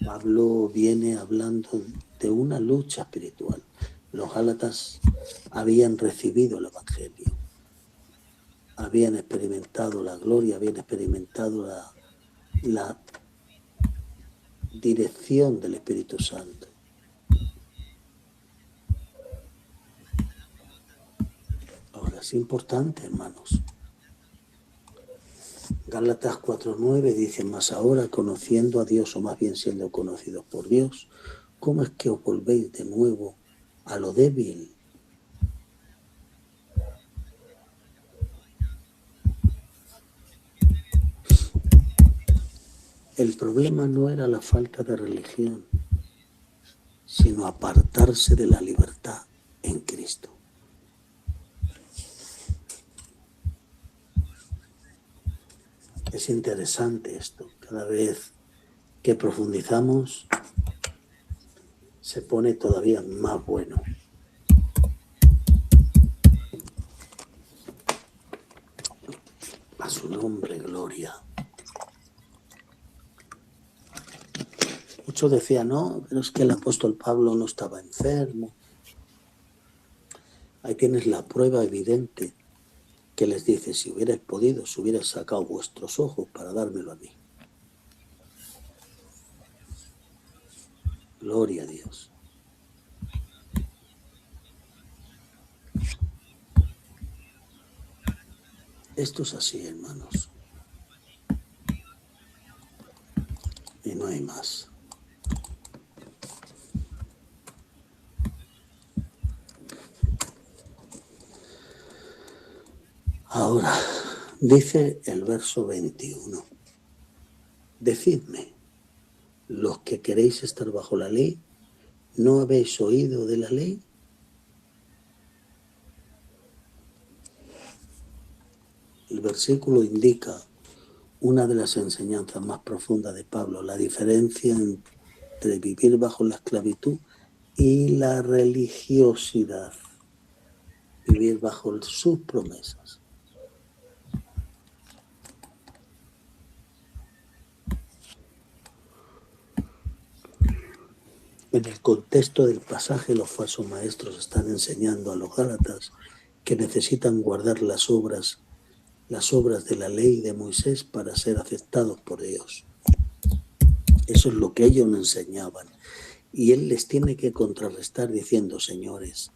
Speaker 1: Pablo viene hablando de una lucha espiritual. Los gálatas habían recibido el Evangelio, habían experimentado la gloria, habían experimentado la dirección del Espíritu Santo. Ahora es importante, hermanos. Gálatas 4:9 dice, mas ahora conociendo a Dios, o más bien siendo conocidos por Dios, ¿cómo es que os volvéis de nuevo a lo débil? El problema no era la falta de religión, sino apartarse de la libertad en Cristo. Es interesante esto. Cada vez que profundizamos, se pone todavía más bueno. A su nombre, gloria. Muchos decían, no, pero es que el apóstol Pablo no estaba enfermo. Ahí tienes la prueba evidente que les dice, si hubierais podido, si hubierais sacado vuestros ojos para dármelo a mí. Gloria a Dios. Esto es así, hermanos. Y no hay más. Ahora, dice el verso 21. Decidme, los que queréis estar bajo la ley, ¿no habéis oído de la ley? El versículo indica una de las enseñanzas más profundas de Pablo, la diferencia entre vivir bajo la esclavitud y la religiosidad. Vivir bajo sus promesas. En el contexto del pasaje, los falsos maestros están enseñando a los gálatas que necesitan guardar las obras de la ley de Moisés para ser aceptados por Dios. Eso es lo que ellos no enseñaban. Y él les tiene que contrarrestar diciendo, señores,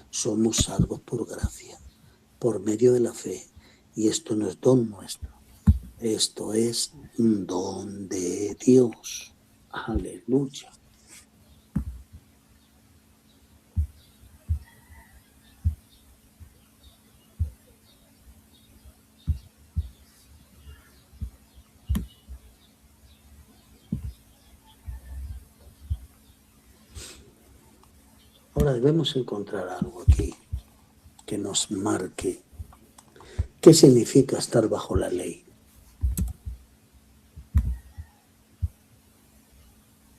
Speaker 1: somos salvos por gracia, por medio de la fe. Y esto no es don nuestro. Esto es un don de Dios. Aleluya. Ahora debemos encontrar algo aquí que nos marque qué significa estar bajo la ley.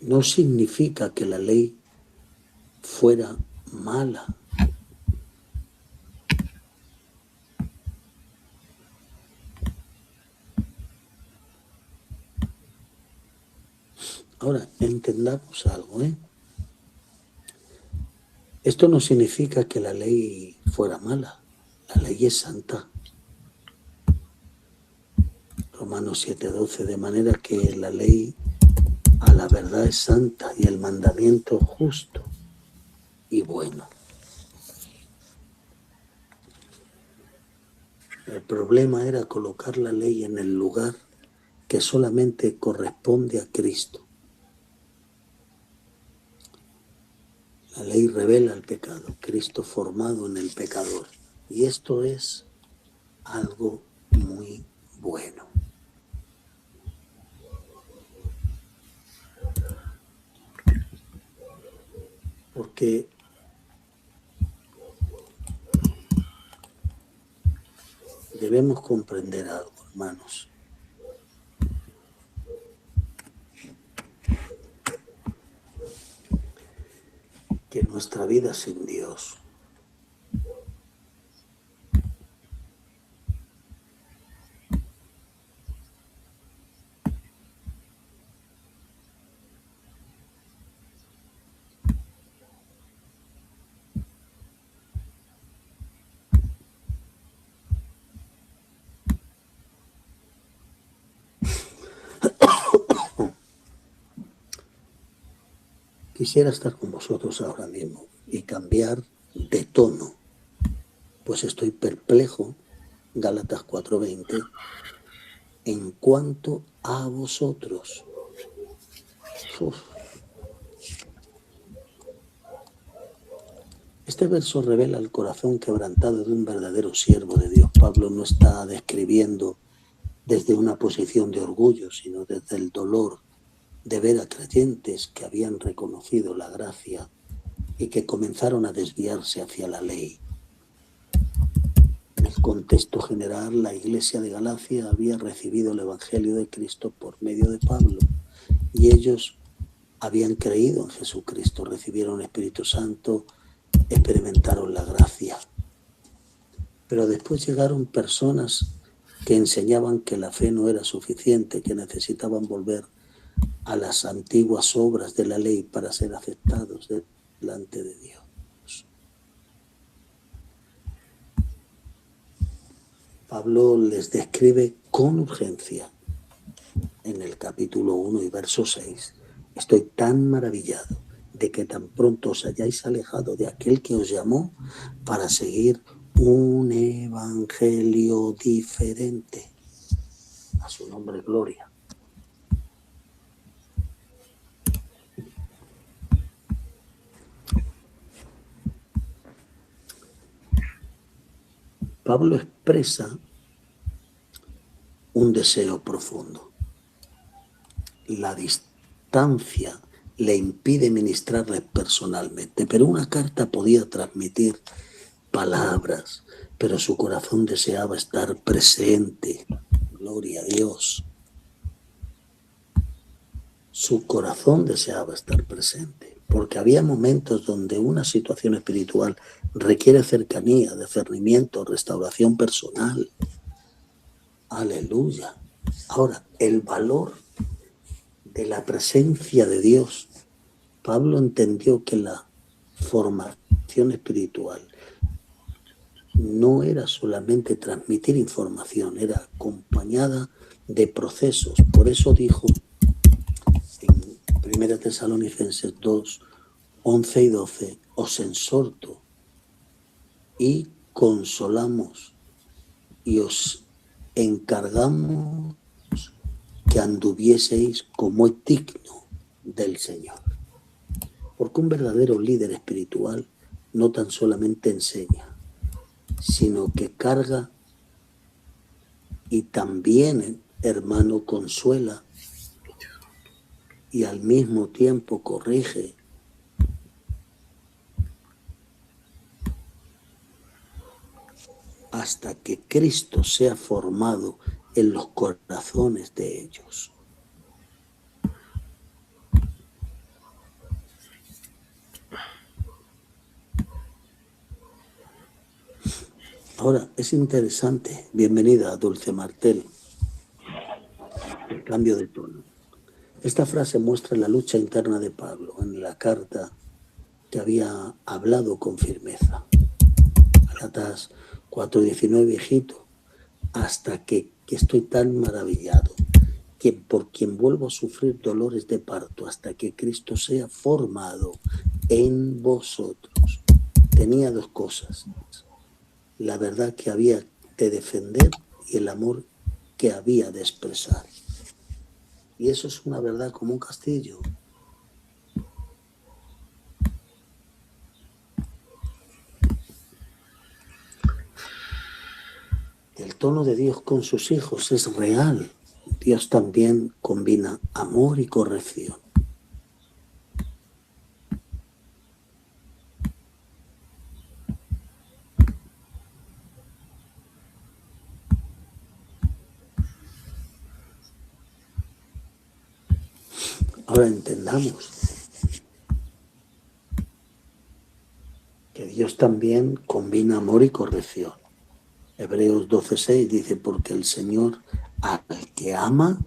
Speaker 1: No significa que la ley fuera mala. Ahora, entendamos algo, ¿eh? Esto no significa que la ley fuera mala. La ley es santa. Romanos 7:12, de manera que la ley a la verdad es santa y el mandamiento justo y bueno. El problema era colocar la ley en el lugar que solamente corresponde a Cristo. La ley revela el pecado, Cristo formado en el pecador. Y esto es algo muy bueno. Porque debemos comprender algo, hermanos. Que nuestra vida sin Dios quisiera estar con vosotros ahora mismo y cambiar de tono, pues estoy perplejo, Gálatas 4:20, en cuanto a vosotros. Uf. Este verso revela el corazón quebrantado de un verdadero siervo de Dios. Pablo no está describiendo desde una posición de orgullo, sino desde el dolor de ver a creyentes que habían reconocido la gracia y que comenzaron a desviarse hacia la ley. En el contexto general, la iglesia de Galacia había recibido el Evangelio de Cristo por medio de Pablo y ellos habían creído en Jesucristo, recibieron el Espíritu Santo, experimentaron la gracia. Pero después llegaron personas que enseñaban que la fe no era suficiente, que necesitaban volver a las antiguas obras de la ley para ser aceptados delante de Dios. Pablo les describe con urgencia en el capítulo 1 y verso 6. Estoy tan maravillado de que tan pronto os hayáis alejado de aquel que os llamó para seguir un evangelio diferente. A su nombre, gloria. Pablo expresa un deseo profundo. La distancia le impide ministrarles personalmente, pero una carta podía transmitir palabras, pero su corazón deseaba estar presente. Gloria a Dios. su corazón deseaba estar presente, porque había momentos donde una situación espiritual requiere cercanía, discernimiento, restauración personal. Aleluya. Ahora, el valor de la presencia de Dios. Pablo entendió que la formación espiritual no era solamente transmitir información, era acompañada de procesos. Por eso dijo en 1 Tesalonicenses 2, 11 y 12, os exhorto y consolamos y os encargamos que anduvieseis como es digno del Señor. Porque un verdadero líder espiritual no tan solamente enseña, sino que carga y también, hermano, consuela y al mismo tiempo corrige. Hasta que Cristo sea formado en los corazones de ellos. Ahora, es interesante, bienvenida Dulce Martel, el cambio de tono. Esta frase muestra la lucha interna de Pablo en la carta que había hablado con firmeza. Gálatas 4:19, hijito, hasta que estoy tan maravillado, que por quien vuelvo a sufrir dolores de parto, hasta que Cristo sea formado en vosotros. Tenía dos cosas: la verdad que había de defender y el amor que había de expresar. Y eso es una verdad como un castillo. El tono de Dios con sus hijos es real. Dios también combina amor y corrección. Ahora entendamos que Dios también combina amor y corrección. Hebreos 12:6 dice, porque el Señor al que ama,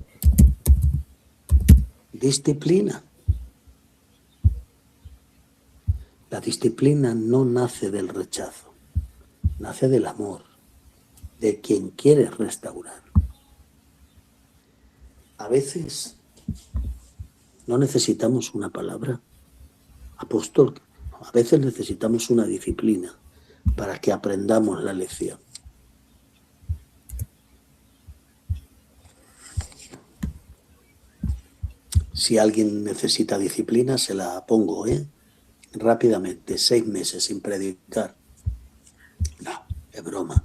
Speaker 1: disciplina. La disciplina no nace del rechazo, nace del amor, de quien quiere restaurar. A veces no necesitamos una palabra, apóstol, a veces necesitamos una disciplina para que aprendamos la lección. Si alguien necesita disciplina, se la pongo, rápidamente, 6 meses sin predicar. No, es broma.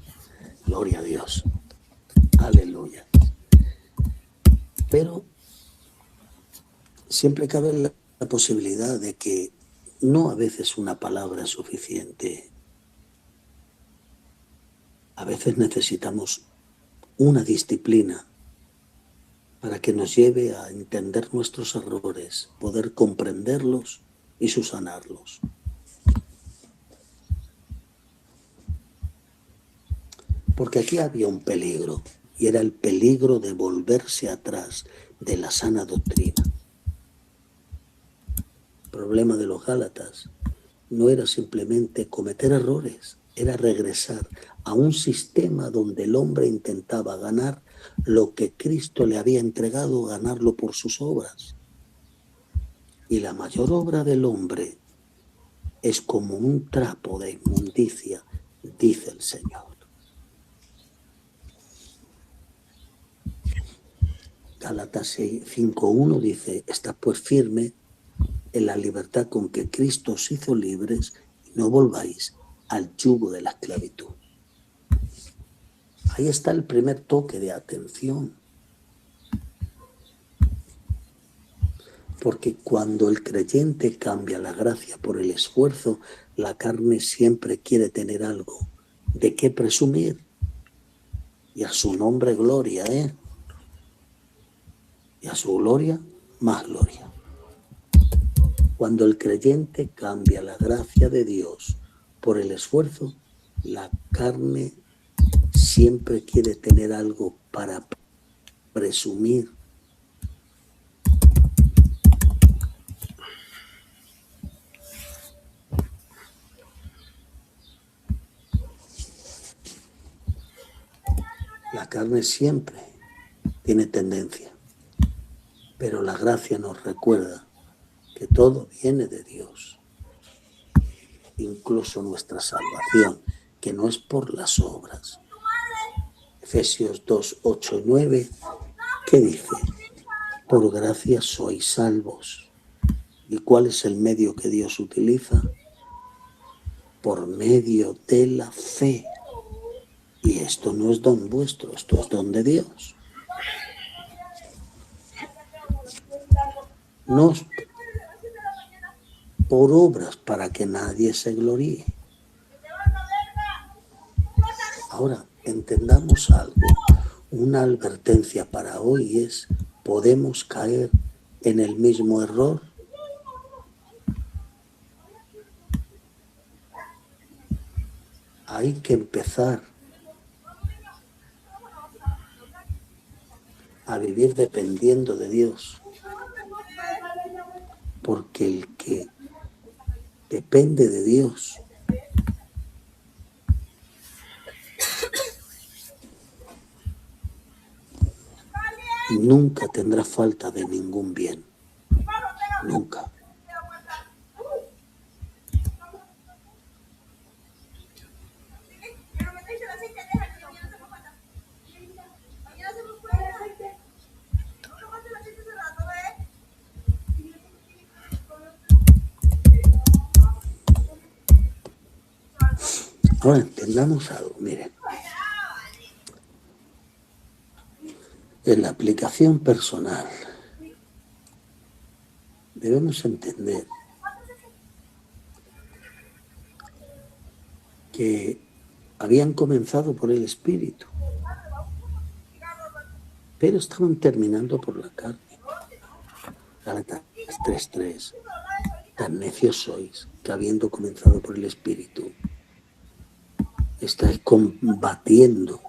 Speaker 1: Gloria a Dios. Aleluya. Pero siempre cabe la posibilidad de que no a veces una palabra es suficiente. A veces necesitamos una disciplina para que nos lleve a entender nuestros errores, poder comprenderlos y subsanarlos. Porque aquí había un peligro, y era el peligro de volverse atrás de la sana doctrina. El problema de los Gálatas no era simplemente cometer errores, era regresar a un sistema donde el hombre intentaba ganar lo que Cristo le había entregado, ganarlo por sus obras. Y la mayor obra del hombre es como un trapo de inmundicia, dice el Señor. Gálatas 5:1 dice, estad pues firme en la libertad con que Cristo os hizo libres y no volváis al yugo de la esclavitud. Ahí está el primer toque de atención. Porque cuando el creyente cambia la gracia por el esfuerzo, la carne siempre quiere tener algo de qué presumir. Y a su nombre gloria, Y a su gloria más gloria. Cuando el creyente cambia la gracia de Dios por el esfuerzo, la carne siempre quiere tener algo para presumir. La carne siempre tiene tendencia, pero la gracia nos recuerda que todo viene de Dios, incluso nuestra salvación, que no es por las obras. Efesios 2, 8 y 9, ¿qué dice? Por gracia sois salvos. ¿Y cuál es el medio que Dios utiliza? Por medio de la fe. Y esto no es don vuestro, esto es don de Dios. No es por obras para que nadie se gloríe. Ahora, entendamos algo. Una advertencia para hoy es, ¿podemos caer en el mismo error? Hay que empezar a vivir dependiendo de Dios, porque el que depende de Dios nunca tendrá falta de ningún bien, nunca. Ahora entendamos algo, miren. En la aplicación personal debemos entender que habían comenzado por el espíritu, pero estaban terminando por la carne. Gálatas 3:3. Tan necios sois que habiendo comenzado por el espíritu, estáis combatiendo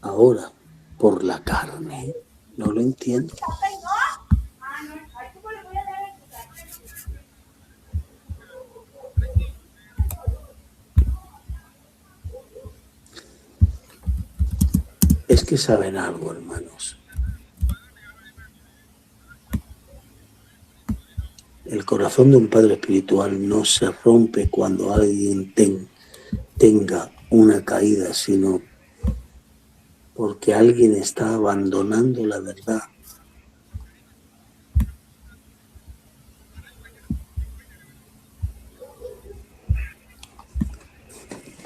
Speaker 1: ahora por la carne. No lo entiendo. Es que saben algo, hermanos. El corazón de un padre espiritual no se rompe cuando alguien tenga una caída, sino porque alguien está abandonando la verdad.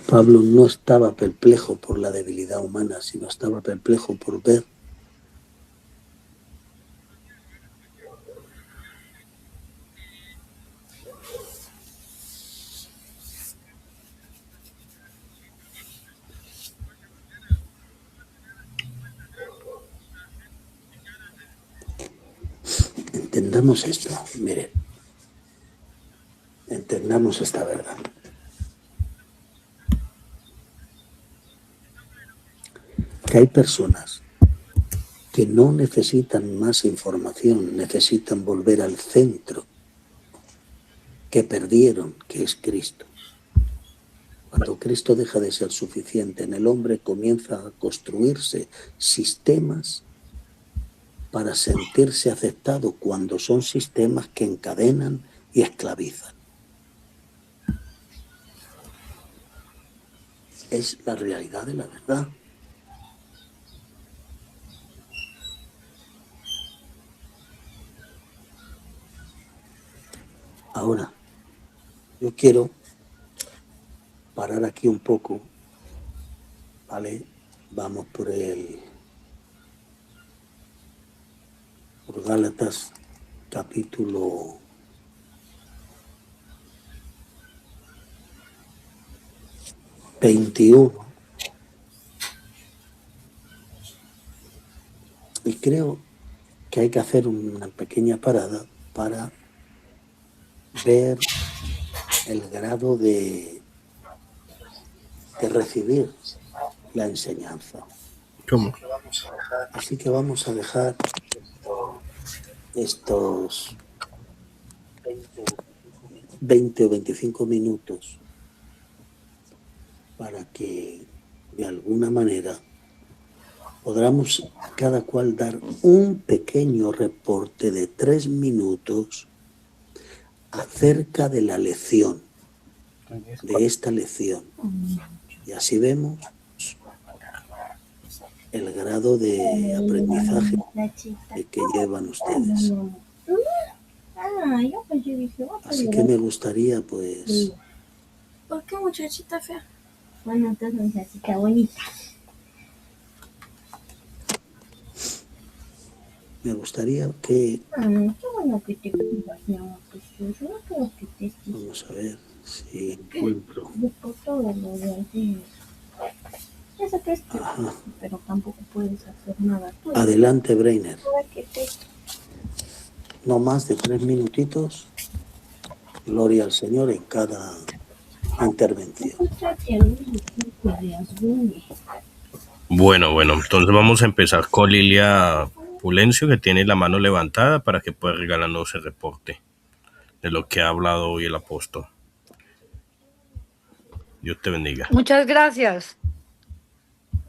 Speaker 1: Pablo no estaba perplejo por la debilidad humana, sino estaba perplejo por ver entendamos esto, miren, entendamos esta verdad. Que hay personas que no necesitan más información, necesitan volver al centro que perdieron, que es Cristo. Cuando Cristo deja de ser suficiente en el hombre, comienza a construirse sistemas para sentirse aceptado, cuando son sistemas que encadenan y esclavizan. Es la realidad de la verdad. Ahora, yo quiero parar aquí un poco, ¿vale? Vamos por Gálatas capítulo 21. Y creo que que hay que hacer una pequeña parada para ver el grado de recibir la enseñanza.
Speaker 4: ¿Cómo?
Speaker 1: Así que vamos a dejar estos 20 o 25 minutos para que de alguna manera podamos cada cual dar un pequeño reporte de 3 minutos acerca de la lección, de esta lección. Y así vemos el grado de aprendizaje que llevan ustedes. Así que me gustaría, pues,
Speaker 3: ¿Por qué muchachita fea?
Speaker 6: Bueno, entonces muchachita bonita.
Speaker 1: me gustaría que,
Speaker 6: Qué bueno que te cuidas, mi amor precioso. No creo que te estés
Speaker 1: vamos a ver si encuentro.
Speaker 6: por todo lo de ayer. Ya sé que es tu
Speaker 1: Ajá.
Speaker 6: pero tampoco puedes hacer nada. Tú
Speaker 1: Adelante, Breiner.
Speaker 6: que te
Speaker 1: No más de 3 minutitos. Gloria al Señor en cada intervención.
Speaker 6: encontraste algún tipo de asgune.
Speaker 4: Bueno, entonces vamos a empezar con Lilia Pulencio, que tiene la mano levantada para que pueda regalarnos el reporte de lo que ha hablado hoy el apóstol. Dios te bendiga.
Speaker 5: Muchas gracias.